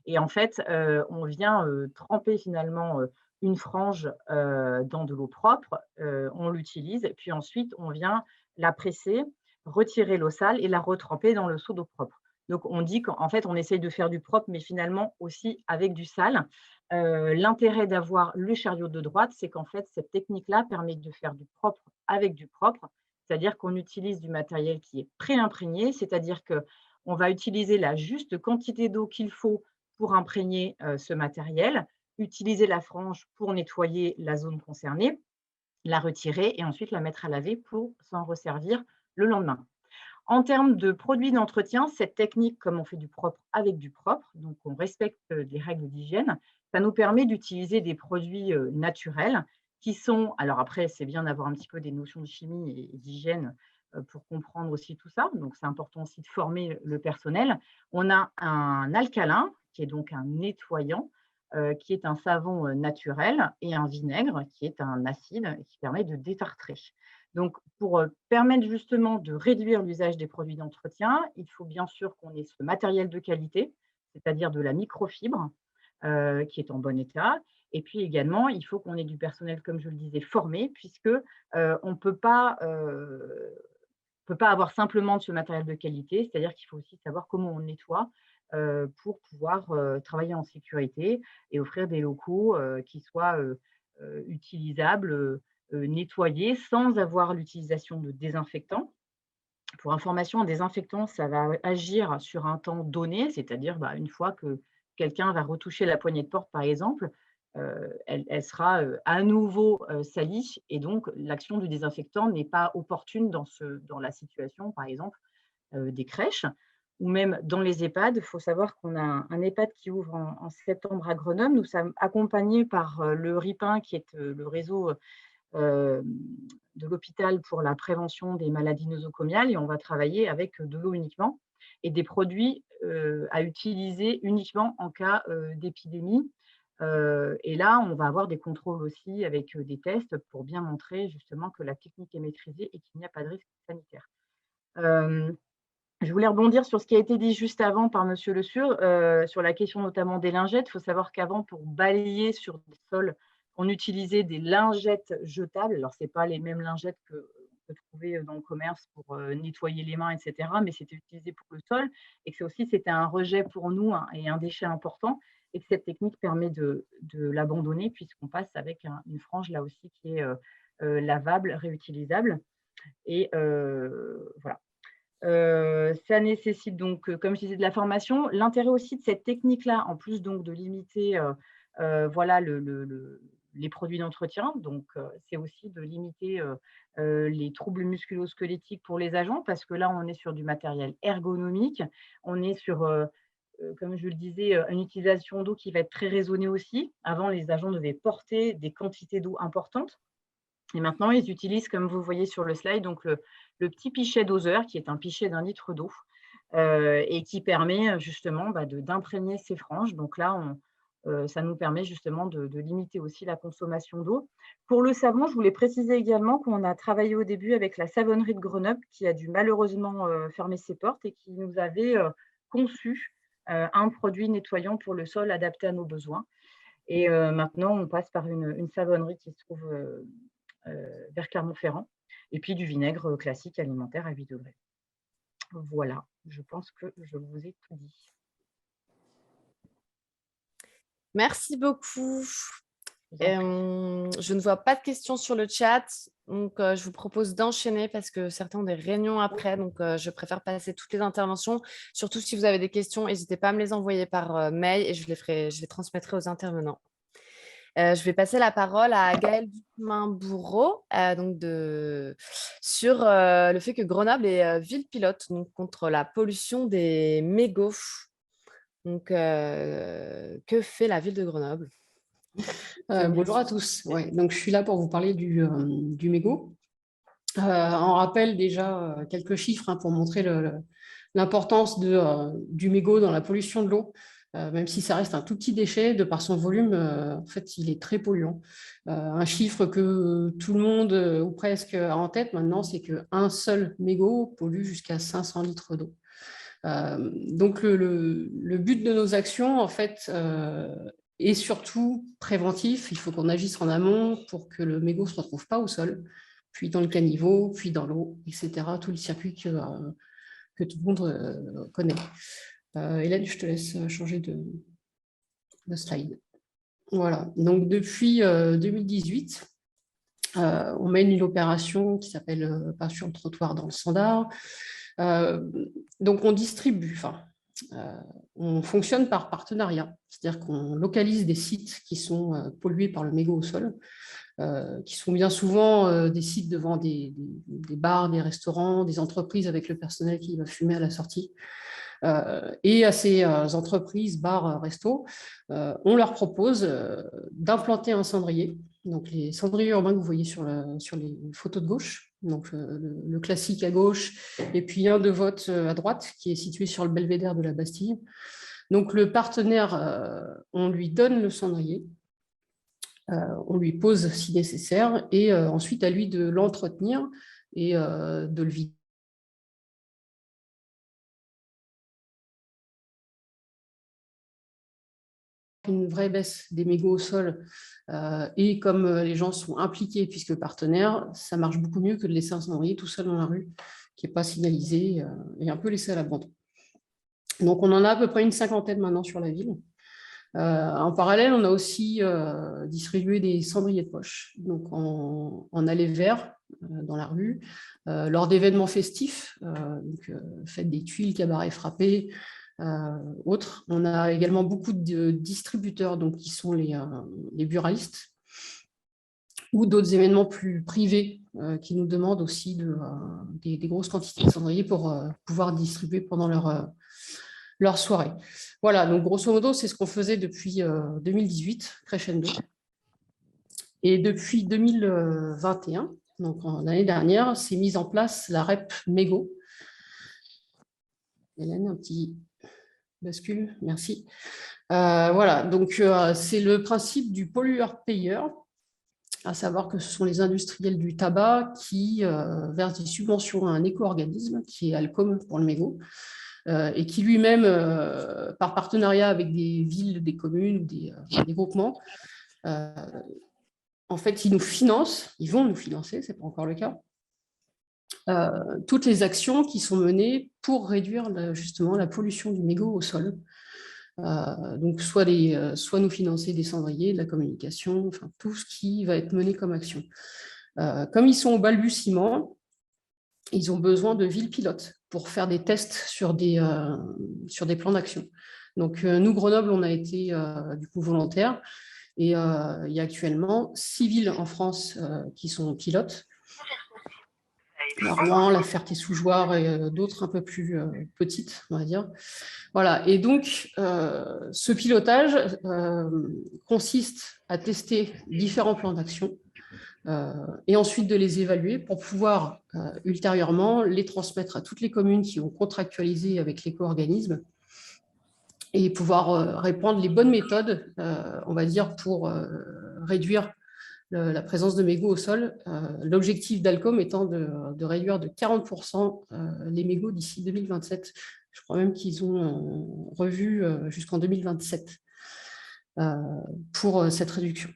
K: Et en fait, on vient tremper finalement une frange dans de l'eau propre, on l'utilise, puis ensuite, on vient la presser, retirer l'eau sale et la retremper dans le seau d'eau propre. Donc, on dit qu'en fait, on essaye de faire du propre, mais finalement aussi avec du sale. L'intérêt d'avoir le chariot de droite, c'est qu'en fait, cette technique-là permet de faire du propre avec du propre, c'est-à-dire qu'on utilise du matériel qui est pré-imprégné, c'est-à-dire qu'on va utiliser la juste quantité d'eau qu'il faut pour imprégner ce matériel, utiliser la frange pour nettoyer la zone concernée, la retirer et ensuite la mettre à laver pour s'en resservir le lendemain. En termes de produits d'entretien, cette technique, comme on fait du propre avec du propre, donc on respecte les règles d'hygiène, ça nous permet d'utiliser des produits naturels qui sont, alors après, c'est bien d'avoir un petit peu des notions de chimie et d'hygiène pour comprendre aussi tout ça, donc c'est important aussi de former le personnel. On a un alcalin, qui est donc un nettoyant, qui est un savon naturel, et un vinaigre, qui est un acide qui permet de détartrer. Donc, pour permettre justement de réduire l'usage des produits d'entretien, il faut bien sûr qu'on ait ce matériel de qualité, c'est-à-dire de la microfibre qui est en bon état. Et puis également, il faut qu'on ait du personnel, comme je le disais, formé, puisque on ne peut pas avoir simplement de ce matériel de qualité, c'est-à-dire qu'il faut aussi savoir comment on nettoie pour pouvoir travailler en sécurité et offrir des locaux qui soient utilisables, nettoyés, sans avoir l'utilisation de désinfectants. Pour information, un désinfectant, ça va agir sur un temps donné, c'est-à-dire une fois que quelqu'un va retoucher la poignée de porte, par exemple, elle sera à nouveau salie, et donc l'action du désinfectant n'est pas opportune dans la situation, par exemple, des crèches ou même dans les EHPAD. Il faut savoir qu'on a un EHPAD qui ouvre en septembre à Grenoble. Nous sommes accompagnés par le RIPIN, qui est le réseau de l'hôpital pour la prévention des maladies nosocomiales, et on va travailler avec de l'eau uniquement et des produits à utiliser uniquement en cas d'épidémie. Et là, on va avoir des contrôles aussi avec des tests pour bien montrer justement que la technique est maîtrisée et qu'il n'y a pas de risque sanitaire. Je voulais rebondir sur ce qui a été dit juste avant par Monsieur Le Sur, sur la question notamment des lingettes. Il faut savoir qu'avant, pour balayer sur des sols, on utilisait des lingettes jetables. Alors, ce n'est pas les mêmes lingettes qu'on peut trouver dans le commerce pour nettoyer les mains, etc., mais c'était utilisé pour le sol, et que c'était un rejet pour nous et un déchet important, et que cette technique permet de l'abandonner, puisqu'on passe avec une frange là aussi qui est lavable, réutilisable. Et voilà. Ça nécessite donc, comme je disais, de la formation. L'intérêt aussi de cette technique-là, en plus donc de limiter voilà, les produits d'entretien, donc c'est aussi de limiter les troubles musculo-squelettiques pour les agents, parce que là, on est sur du matériel ergonomique, on est sur, comme je le disais, une utilisation d'eau qui va être très raisonnée aussi. Avant, les agents devaient porter des quantités d'eau importantes. Et maintenant, ils utilisent, comme vous voyez sur le slide, donc le petit pichet doseur, qui est un pichet d'1 litre d'eau, et qui permet justement d'imprégner ces franges. Donc là, ça nous permet justement de limiter aussi la consommation d'eau. Pour le savon, je voulais préciser également qu'on a travaillé au début avec la savonnerie de Grenoble, qui a dû malheureusement fermer ses portes et qui nous avait conçu un produit nettoyant pour le sol adapté à nos besoins. Et maintenant, on passe par une savonnerie qui se trouve vers Clermont-Ferrand, et puis du vinaigre classique alimentaire à 8 degrés. Voilà, je pense que je vous ai tout dit.
A: Merci beaucoup. Je ne vois pas de questions sur le chat, donc je vous propose d'enchaîner parce que certains ont des réunions après, donc je préfère passer toutes les interventions. Surtout si vous avez des questions, n'hésitez pas à me les envoyer par mail et je les transmettrai aux intervenants. Je vais passer la parole à Gaëlle Dumain-Bourreau sur le fait que Grenoble est ville pilote donc, contre la pollution des mégots. Donc, que fait la ville de Grenoble?
I: Bonjour à tous. Ouais, donc, je suis là pour vous parler du mégot. On rappelle déjà quelques chiffres pour montrer l'importance du mégot dans la pollution de l'eau. Même si ça reste un tout petit déchet, de par son volume, en fait, il est très polluant. Un chiffre que tout le monde, ou presque, a en tête maintenant, c'est qu'un seul mégot pollue jusqu'à 500 litres d'eau. Donc, le but de nos actions, en fait, est surtout préventif. Il faut qu'on agisse en amont pour que le mégot ne se retrouve pas au sol, puis dans le caniveau, puis dans l'eau, etc. Tout le circuit que tout le monde connaît. Hélène, je te laisse changer de slide. Voilà, donc depuis 2018, on mène une opération qui s'appelle Pas sur le trottoir dans le Sandar. Donc on distribue, on fonctionne par partenariat, c'est-à-dire qu'on localise des sites qui sont pollués par le mégot au sol, qui sont bien souvent des sites devant des bars, des restaurants, des entreprises avec le personnel qui va fumer à la sortie. Et à ces entreprises, bars, restos, on leur propose d'implanter un cendrier. Donc les cendriers urbains que vous voyez sur les photos de gauche, donc le classique à gauche, et puis un de vote à droite qui est situé sur le belvédère de la Bastille. Donc le partenaire, on lui donne le cendrier, on lui pose si nécessaire, et ensuite à lui de l'entretenir et de le vider. Une vraie baisse des mégots au sol, et comme les gens sont impliqués puisque partenaires, ça marche beaucoup mieux que de laisser un cendrier tout seul dans la rue qui n'est pas signalisé et un peu laissé à l'abandon. Donc on en a à peu près une cinquantaine maintenant sur la ville. En parallèle, on a aussi distribué des cendriers de poche, donc en allée vert dans la rue, lors d'événements festifs, fête des tuiles, cabaret frappé, autres. On a également beaucoup de distributeurs donc, qui sont les buralistes ou d'autres événements plus privés qui nous demandent aussi des grosses quantités de cendriers pour pouvoir distribuer pendant leur soirée. Voilà, donc grosso modo, c'est ce qu'on faisait depuis 2018, crescendo. Et depuis 2021, donc l'année dernière, s'est mise en place la REP mégot. Hélène, un petit bascule, merci. Voilà, donc c'est le principe du pollueur-payeur, à savoir que ce sont les industriels du tabac qui versent des subventions à un éco-organisme, qui est Alcom pour le mégot, et qui lui-même, par partenariat avec des villes, des communes, des groupements, en fait, ils vont nous financer, ce n'est pas encore le cas, toutes les actions qui sont menées pour réduire justement la pollution du mégot au sol. Donc, soit nous financer des cendriers, de la communication, enfin, tout ce qui va être mené comme action. Comme ils sont au balbutiement, ils ont besoin de villes pilotes pour faire des tests sur des plans d'action. Donc, nous, Grenoble, on a été du coup volontaires et il y a actuellement 6 villes en France qui sont pilotes. Rouen, La Ferté-sous-Jouarre et d'autres un peu plus petites, on va dire. Voilà, et donc ce pilotage consiste à tester différents plans d'action et ensuite de les évaluer pour pouvoir ultérieurement les transmettre à toutes les communes qui ont contractualisé avec l'éco-organisme et pouvoir répandre les bonnes méthodes, on va dire, pour réduire la présence de mégots au sol. L'objectif d'Alcom étant de réduire de 40% les mégots d'ici 2027. Je crois même qu'ils ont revu jusqu'en 2027 pour cette réduction.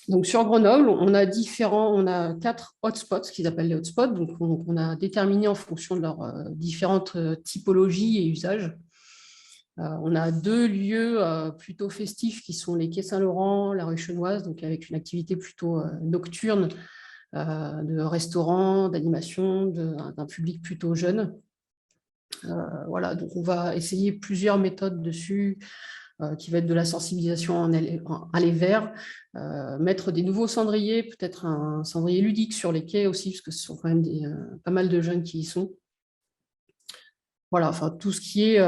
I: Donc sur Grenoble, on a 4 hotspots, ce qu'ils appellent les hotspots. Donc on a déterminé en fonction de leurs différentes typologies et usages. On a 2 lieux plutôt festifs qui sont les quais Saint-Laurent, la rue Chenoise, donc avec une activité plutôt nocturne, de restaurants, d'animation, d'un public plutôt jeune. Voilà, donc on va essayer plusieurs méthodes dessus, qui va être de la sensibilisation en allée vert, mettre des nouveaux cendriers, peut-être un cendrier ludique sur les quais aussi, parce que ce sont quand même pas mal de jeunes qui y sont. Voilà, enfin tout ce qui est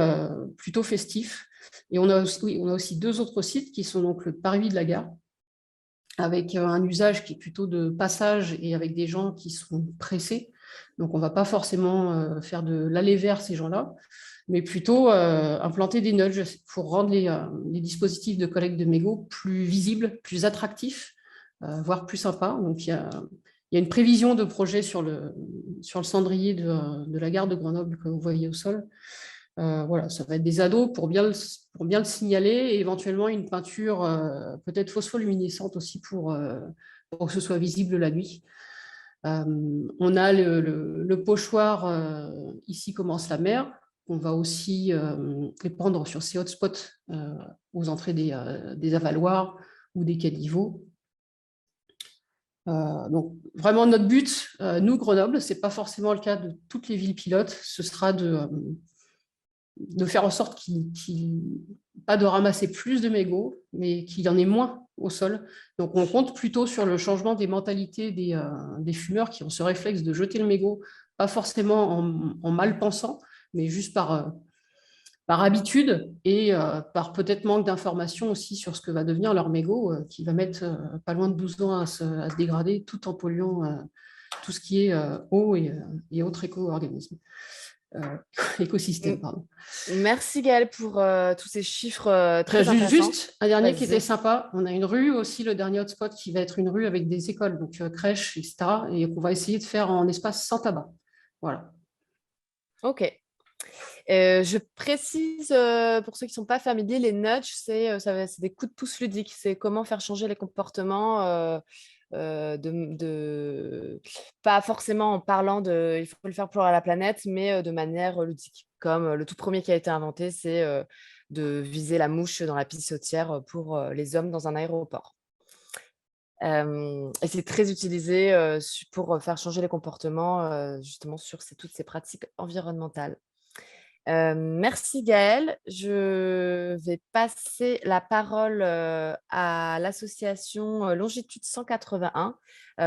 I: plutôt festif. Et on a aussi 2 autres sites qui sont donc le parvis de la gare, avec un usage qui est plutôt de passage et avec des gens qui sont pressés. Donc on ne va pas forcément faire de l'aller vers ces gens-là, mais plutôt implanter des nudges pour rendre les dispositifs de collecte de mégots plus visibles, plus attractifs, voire plus sympas. Donc il y a une prévision de projet sur le cendrier de la gare de Grenoble que vous voyez au sol. Voilà, ça va être des ados pour bien le signaler et éventuellement une peinture peut-être phospholuminescente aussi pour que ce soit visible la nuit. On a le pochoir, ici commence la mer. On va aussi répandre sur ces hotspots aux entrées des avaloirs ou des caniveaux. Donc vraiment notre but, nous Grenoble, ce n'est pas forcément le cas de toutes les villes pilotes, ce sera de faire en sorte pas de ramasser plus de mégots, mais qu'il y en ait moins au sol. Donc on compte plutôt sur le changement des mentalités des fumeurs qui ont ce réflexe de jeter le mégot, pas forcément en mal pensant, mais juste par habitude et par peut-être manque d'informations aussi sur ce que va devenir leur mégot, qui va mettre pas loin de 12 ans à se dégrader tout en polluant tout ce qui est eau et autres éco-organismes. Écosystème, pardon.
A: Merci Gaëlle pour tous ces chiffres très intéressants.
I: Juste un dernier qui était sympa. On a une rue aussi, le dernier hotspot, qui va être une rue avec des écoles, donc crèches, etc. Et qu'on va essayer de faire en espace sans tabac. Voilà.
A: Ok. Je précise, pour ceux qui ne sont pas familiers, les nudges, c'est des coups de pouce ludiques. C'est comment faire changer les comportements, pas forcément en parlant il faut le faire pour la planète, mais de manière ludique. Comme le tout premier qui a été inventé, c'est de viser la mouche dans la pissotière pour les hommes dans un aéroport. Et c'est très utilisé pour faire changer les comportements, justement sur toutes ces pratiques environnementales. Merci Gaëlle. Je vais passer la parole à l'association Longitude 181.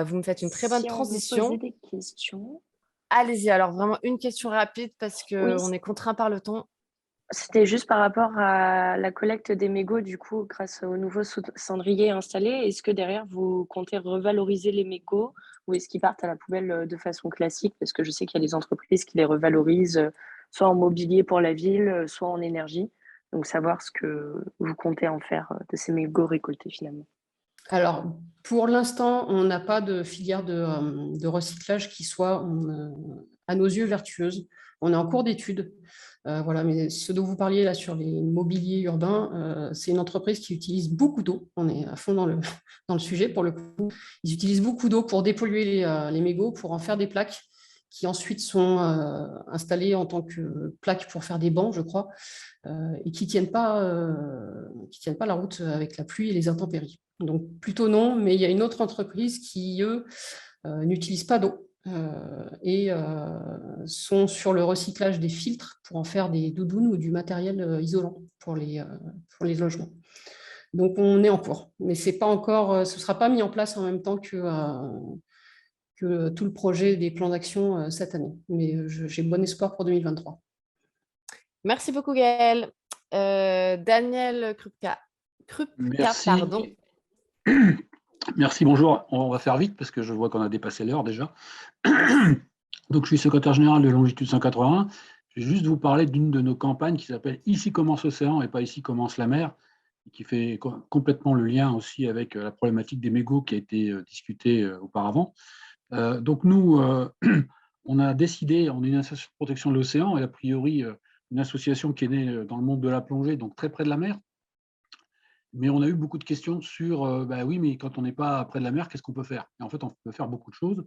A: Vous me faites une très bonne transition.
D: On vous poser des questions.
A: Allez-y, alors vraiment une question rapide parce qu'on
D: Oui.
A: est contraint par le temps.
D: C'était juste par rapport à la collecte des mégots, du coup, grâce au nouveau cendrier installé. Est-ce que derrière, vous comptez revaloriser les mégots ou est-ce qu'ils partent à la poubelle de façon classique? Parce que je sais qu'il y a des entreprises qui les revalorisent, soit en mobilier pour la ville, soit en énergie. Donc, savoir ce que vous comptez en faire de ces mégots récoltés finalement.
I: Alors, pour l'instant, on n'a pas de filière de recyclage qui soit, à nos yeux, vertueuse. On est en cours d'étude. Voilà, mais ce dont vous parliez là sur les mobiliers urbains, c'est une entreprise qui utilise beaucoup d'eau. On est à fond dans le sujet pour le coup. Ils utilisent beaucoup d'eau pour dépolluer les mégots, pour en faire des plaques qui ensuite sont installées en tant que plaques pour faire des bancs, je crois, et qui ne tiennent pas la route avec la pluie et les intempéries. Donc plutôt non, mais il y a une autre entreprise qui, eux, n'utilisent pas d'eau et sont sur le recyclage des filtres pour en faire des doudounes ou du matériel isolant pour les logements. Donc on est en cours, mais c'est pas encore, ce ne sera pas mis en place en même temps que tout le projet des plans d'action cette année. Mais j'ai bon espoir pour 2023.
A: Merci beaucoup Gaëlle. Daniel Krupka,
L: Merci.
A: pardon.
L: Merci, bonjour. On va faire vite parce que je vois qu'on a dépassé l'heure déjà. Donc, je suis secrétaire général de Longitude 180. Je vais juste vous parler d'une de nos campagnes qui s'appelle « Ici commence l'océan et pas ici commence la mer », qui fait complètement le lien aussi avec la problématique des mégots qui a été discutée auparavant. Donc, nous, on a décidé, on est une association de protection de l'océan et a priori une association qui est née dans le monde de la plongée, donc très près de la mer. Mais on a eu beaucoup de questions sur, bah oui, mais quand on n'est pas près de la mer, qu'est-ce qu'on peut faire? Et en fait, on peut faire beaucoup de choses.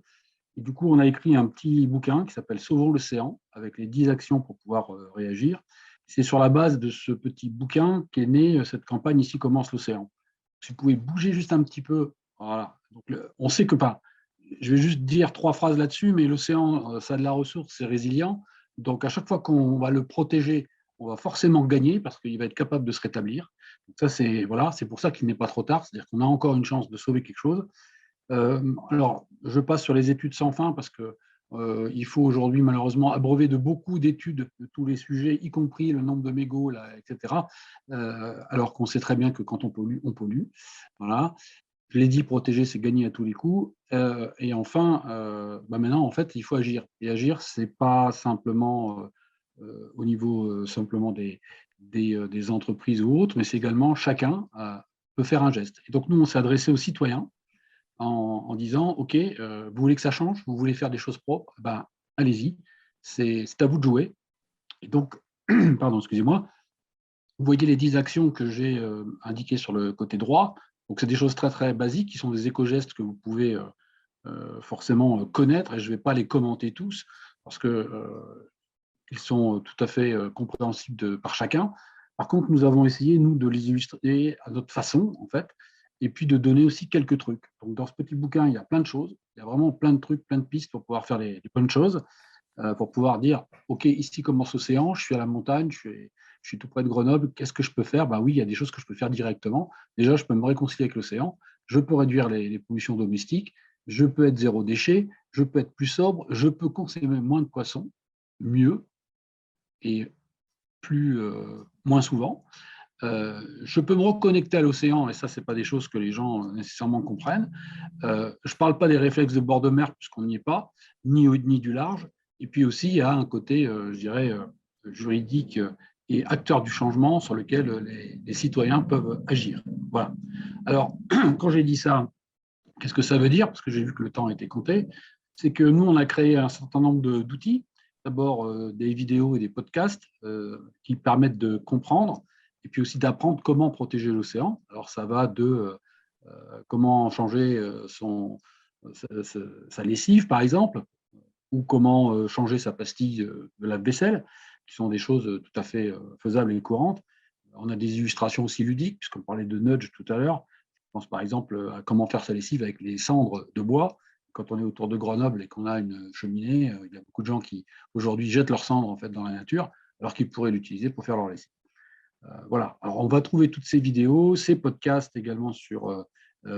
L: Et du coup, on a écrit un petit bouquin qui s'appelle « Sauvons l'océan » avec les 10 actions pour pouvoir réagir. C'est sur la base de ce petit bouquin qu'est née cette campagne « Ici commence l'océan ». Si vous pouvez bouger juste un petit peu, voilà. Donc, on sait que pas. Je vais juste dire 3 phrases là-dessus, mais l'océan, ça a de la ressource, c'est résilient. Donc, à chaque fois qu'on va le protéger, on va forcément gagner parce qu'il va être capable de se rétablir. Donc ça, c'est voilà, c'est pour ça qu'il n'est pas trop tard, c'est-à-dire qu'on a encore une chance de sauver quelque chose. Alors, je passe sur les études sans fin parce que il faut aujourd'hui malheureusement abreuver de beaucoup d'études de tous les sujets, y compris le nombre de mégots, là, etc. Alors qu'on sait très bien que quand on pollue, on pollue. Voilà. Je l'ai dit, protéger, c'est gagner à tous les coups. Et enfin, maintenant, en fait, il faut agir. Et agir, c'est pas simplement au niveau simplement des entreprises ou autres, mais c'est également chacun peut faire un geste. Et donc, nous, on s'est adressé aux citoyens en disant, OK, vous voulez que ça change? Vous voulez faire des choses propres? Ben, allez-y, c'est à vous de jouer. Et donc, pardon, excusez-moi, vous voyez les 10 actions que j'ai indiquées sur le côté droit. Donc, c'est des choses très, très basiques qui sont des éco-gestes que vous pouvez forcément connaître et je ne vais pas les commenter tous parce que ils sont tout à fait compréhensibles par chacun. Par contre, nous avons essayé, nous, de les illustrer à notre façon, en fait, et puis de donner aussi quelques trucs. Donc, dans ce petit bouquin, il y a plein de choses. Il y a vraiment plein de trucs, plein de pistes pour pouvoir faire les bonnes choses, pour pouvoir dire, OK, ici commence l'océan, je suis à la montagne, je suis tout près de Grenoble, qu'est-ce que je peux faire? Ben oui, il y a des choses que je peux faire directement. Déjà, je peux me réconcilier avec l'océan, je peux réduire les pollutions domestiques, je peux être zéro déchet, je peux être plus sobre, je peux consommer moins de poissons, mieux, et moins souvent. Je peux me reconnecter à l'océan, et ça, ce n'est pas des choses que les gens nécessairement comprennent. Je ne parle pas des réflexes de bord de mer, puisqu'on n'y est pas, ni du large. Et puis aussi, il y a un côté, je dirais, juridique et acteur du changement sur lequel les citoyens peuvent agir. Voilà. Alors, quand j'ai dit ça, qu'est-ce que ça veut dire? Parce que j'ai vu que le temps était compté. C'est que nous, on a créé un certain nombre d'outils. D'abord, des vidéos et des podcasts qui permettent de comprendre et puis aussi d'apprendre comment protéger l'océan. Alors, ça va de comment changer sa lessive, par exemple, ou comment changer sa pastille de lave-vaisselle, qui sont des choses tout à fait faisables et courantes. On a des illustrations aussi ludiques, puisqu'on parlait de nudge tout à l'heure. Je pense par exemple à comment faire sa lessive avec les cendres de bois. Quand on est autour de Grenoble et qu'on a une cheminée, il y a beaucoup de gens qui aujourd'hui jettent leurs cendres en fait, dans la nature, alors qu'ils pourraient l'utiliser pour faire leur lessive. Voilà. Alors on va trouver toutes ces vidéos, ces podcasts également sur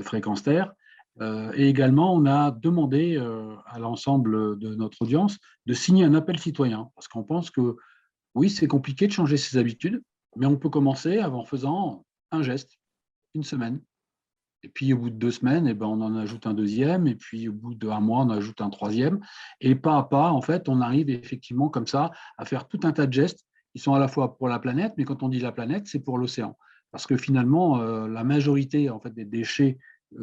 L: Fréquence Terre. Et également, on a demandé à l'ensemble de notre audience de signer un appel citoyen, parce qu'on pense que oui, c'est compliqué de changer ses habitudes, mais on peut commencer en faisant un geste, une semaine. Et puis, au bout de 2 semaines, eh ben, on en ajoute un deuxième. Et puis, au bout d'1 mois, on en ajoute un troisième. Et pas à pas, en fait, on arrive effectivement comme ça à faire tout un tas de gestes qui sont à la fois pour la planète, mais quand on dit la planète, c'est pour l'océan. Parce que finalement, la majorité en fait, des déchets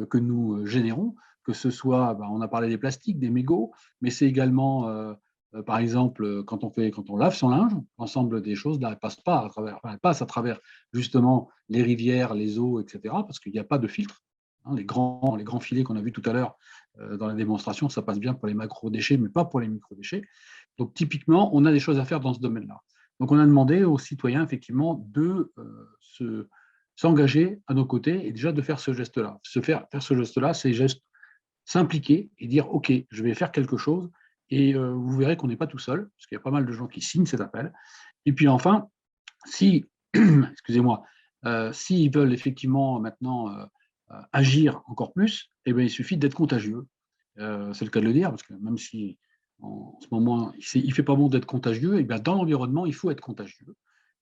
L: que nous générons, que ce soit, on a parlé des plastiques, des mégots, mais c'est également, par exemple, quand on lave son linge, l'ensemble des choses ne passent pas elles passent à travers justement les rivières, les eaux, etc., parce qu'il n'y a pas de filtre. Les grands filets qu'on a vus tout à l'heure dans la démonstration, ça passe bien pour les macro-déchets, mais pas pour les micro-déchets. Donc, typiquement, on a des choses à faire dans ce domaine-là. Donc, on a demandé aux citoyens, effectivement, de s'engager à nos côtés et déjà de faire ce geste-là. Faire ce geste-là, c'est juste s'impliquer et dire « OK, je vais faire quelque chose ». Et vous verrez qu'on n'est pas tout seul, parce qu'il y a pas mal de gens qui signent cet appel. Et puis enfin, excusez-moi, s'ils veulent effectivement maintenant agir encore plus, eh bien, il suffit d'être contagieux. C'est le cas de le dire, parce que même si en ce moment, il ne fait pas bon d'être contagieux, eh bien, dans l'environnement, il faut être contagieux.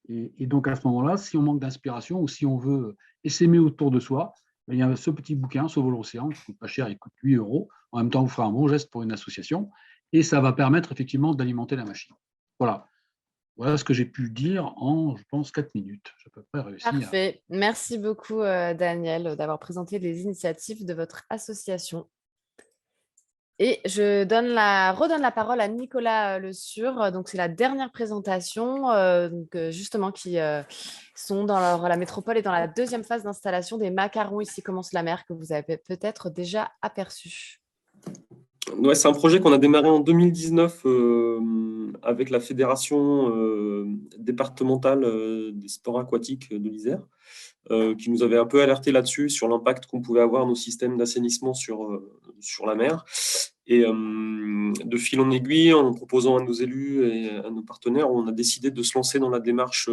L: Et donc, à ce moment-là, si on manque d'inspiration ou si on veut essaimer autour de soi, Il y a ce petit bouquin, Sauvons l'océan, qui ne coûte pas cher, il coûte 8 €. En même temps, vous ferez un bon geste pour une association et ça va permettre effectivement d'alimenter la machine. Voilà. Voilà ce que j'ai pu dire en, je pense, 4 minutes. J'ai à peu près réussi à…
A: Parfait. Merci beaucoup, Daniel, d'avoir présenté les initiatives de votre association. Et je redonne la parole à Nicolas Le Sur. Donc, c'est la dernière présentation, justement, qui sont dans la métropole et dans la deuxième phase d'installation des macarons Ici commence la mer, que vous avez peut-être déjà aperçu.
J: Ouais, c'est un projet qu'on a démarré en 2019 avec la fédération départementale des sports aquatiques de l'Isère, qui nous avait un peu alerté là-dessus, sur l'impact qu'on pouvait avoir nos systèmes d'assainissement sur la mer. Et de fil en aiguille, en proposant à nos élus et à nos partenaires, on a décidé de se lancer dans la démarche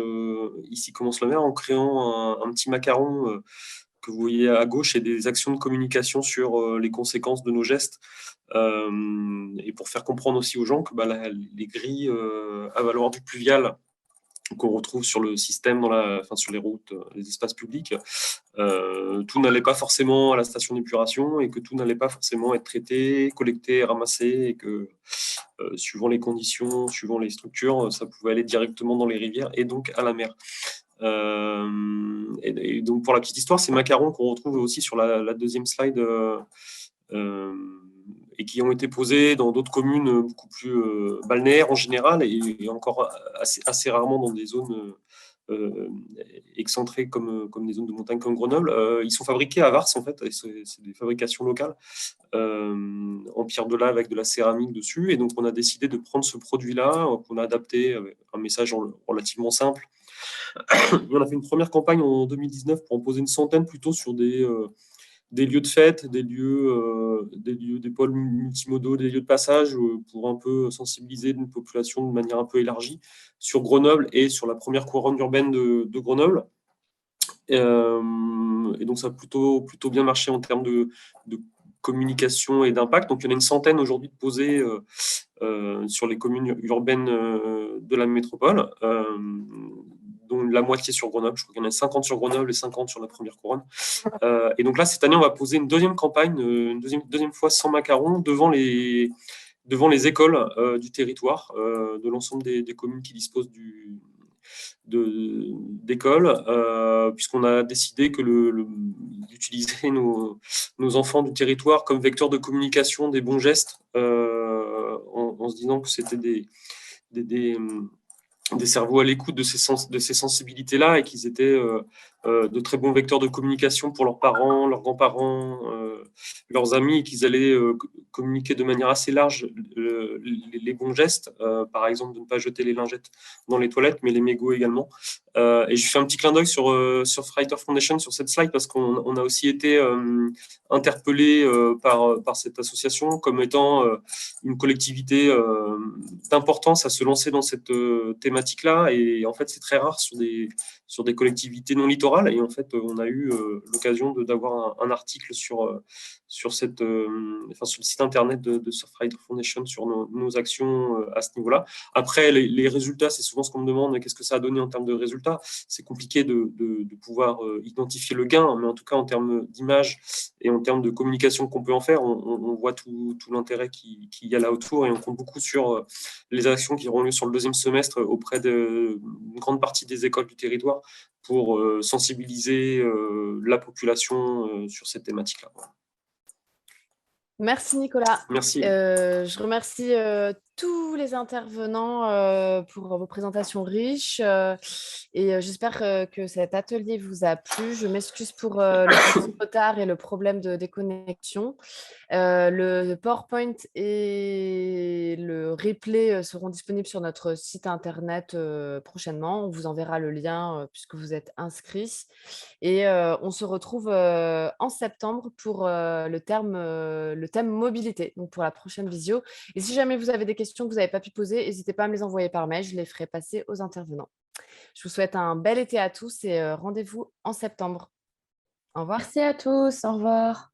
J: Ici commence la mer, en créant un petit macaron que vous voyez à gauche, et des actions de communication sur les conséquences de nos gestes, et pour faire comprendre aussi aux gens que les grilles avaloirs du pluvial qu'on retrouve sur le système, sur les routes, les espaces publics, tout n'allait pas forcément à la station d'épuration, et que tout n'allait pas forcément être traité, collecté, ramassé, et que suivant les conditions, suivant les structures, ça pouvait aller directement dans les rivières et donc à la mer. Et donc, pour la petite histoire, ces macarons qu'on retrouve aussi sur la deuxième slide, et qui ont été posés dans d'autres communes beaucoup plus balnéaires en général, et encore assez rarement dans des zones excentrées comme des zones de montagne comme Grenoble. Ils sont fabriqués à Vars, en fait, et c'est des fabrications locales, en pierre de lave avec de la céramique dessus. Et donc, on a décidé de prendre ce produit-là, qu'on a adapté avec un message relativement simple. On a fait une première campagne en 2019 pour en poser une centaine, plutôt sur des lieux de fête, des pôles multimodaux, des lieux de passage, pour un peu sensibiliser une population de manière un peu élargie sur Grenoble et sur la première couronne urbaine de Grenoble. Et donc, ça a plutôt bien marché en termes de communication et d'impact. Donc, il y en a une centaine aujourd'hui de posés sur les communes urbaines de la métropole, dont la moitié sur Grenoble. Je crois qu'il y en a 50 sur Grenoble et 50 sur la première couronne. Et donc là, cette année, on va poser une deuxième campagne, une deuxième fois sans macarons, devant les écoles du territoire, de l'ensemble des communes qui disposent d'écoles, puisqu'on a décidé d'utiliser nos enfants du territoire comme vecteurs de communication des bons gestes, en se disant que c'était des cerveaux à l'écoute de ces sensibilités-là, et qu'ils étaient de très bons vecteurs de communication pour leurs parents, leurs grands-parents, leurs amis, et qu'ils allaient communiquer de manière assez large les bons gestes, par exemple de ne pas jeter les lingettes dans les toilettes, mais les mégots également. Et je fais un petit clin d'œil sur Frighter Foundation sur cette slide, parce qu'on a aussi été interpellé par cette association comme étant une collectivité d'importance à se lancer dans cette thématique-là. Et en fait, c'est très rare sur des collectivités non littorales. Et en fait, on a eu l'occasion d'avoir un article sur le site internet de Surfrider Foundation sur nos actions à ce niveau-là. Après, les résultats, c'est souvent ce qu'on me demande: qu'est-ce que ça a donné en termes de résultats? C'est compliqué de pouvoir identifier le gain, mais en tout cas, en termes d'image et en termes de communication qu'on peut en faire, on voit tout l'intérêt qu'il y a là autour, et on compte beaucoup sur les actions qui auront lieu sur le deuxième semestre auprès d'une grande partie des écoles du territoire, pour sensibiliser la population sur cette thématique-là.
A: Merci Nicolas.
J: Merci.
A: Je remercie tous les intervenants pour vos présentations riches, et j'espère que cet atelier vous a plu. Je m'excuse pour le petit retard et le problème de déconnexion. Le PowerPoint et le replay seront disponibles sur notre site internet prochainement. On vous enverra le lien puisque vous êtes inscrits. Et on se retrouve en septembre pour le thème mobilité, donc pour la prochaine visio. Et si jamais vous avez des questions que vous n'avez pas pu poser, n'hésitez pas à me les envoyer par mail, je les ferai passer aux intervenants. Je vous souhaite un bel été à tous et rendez-vous en septembre. Au revoir.
C: Merci à tous, au revoir.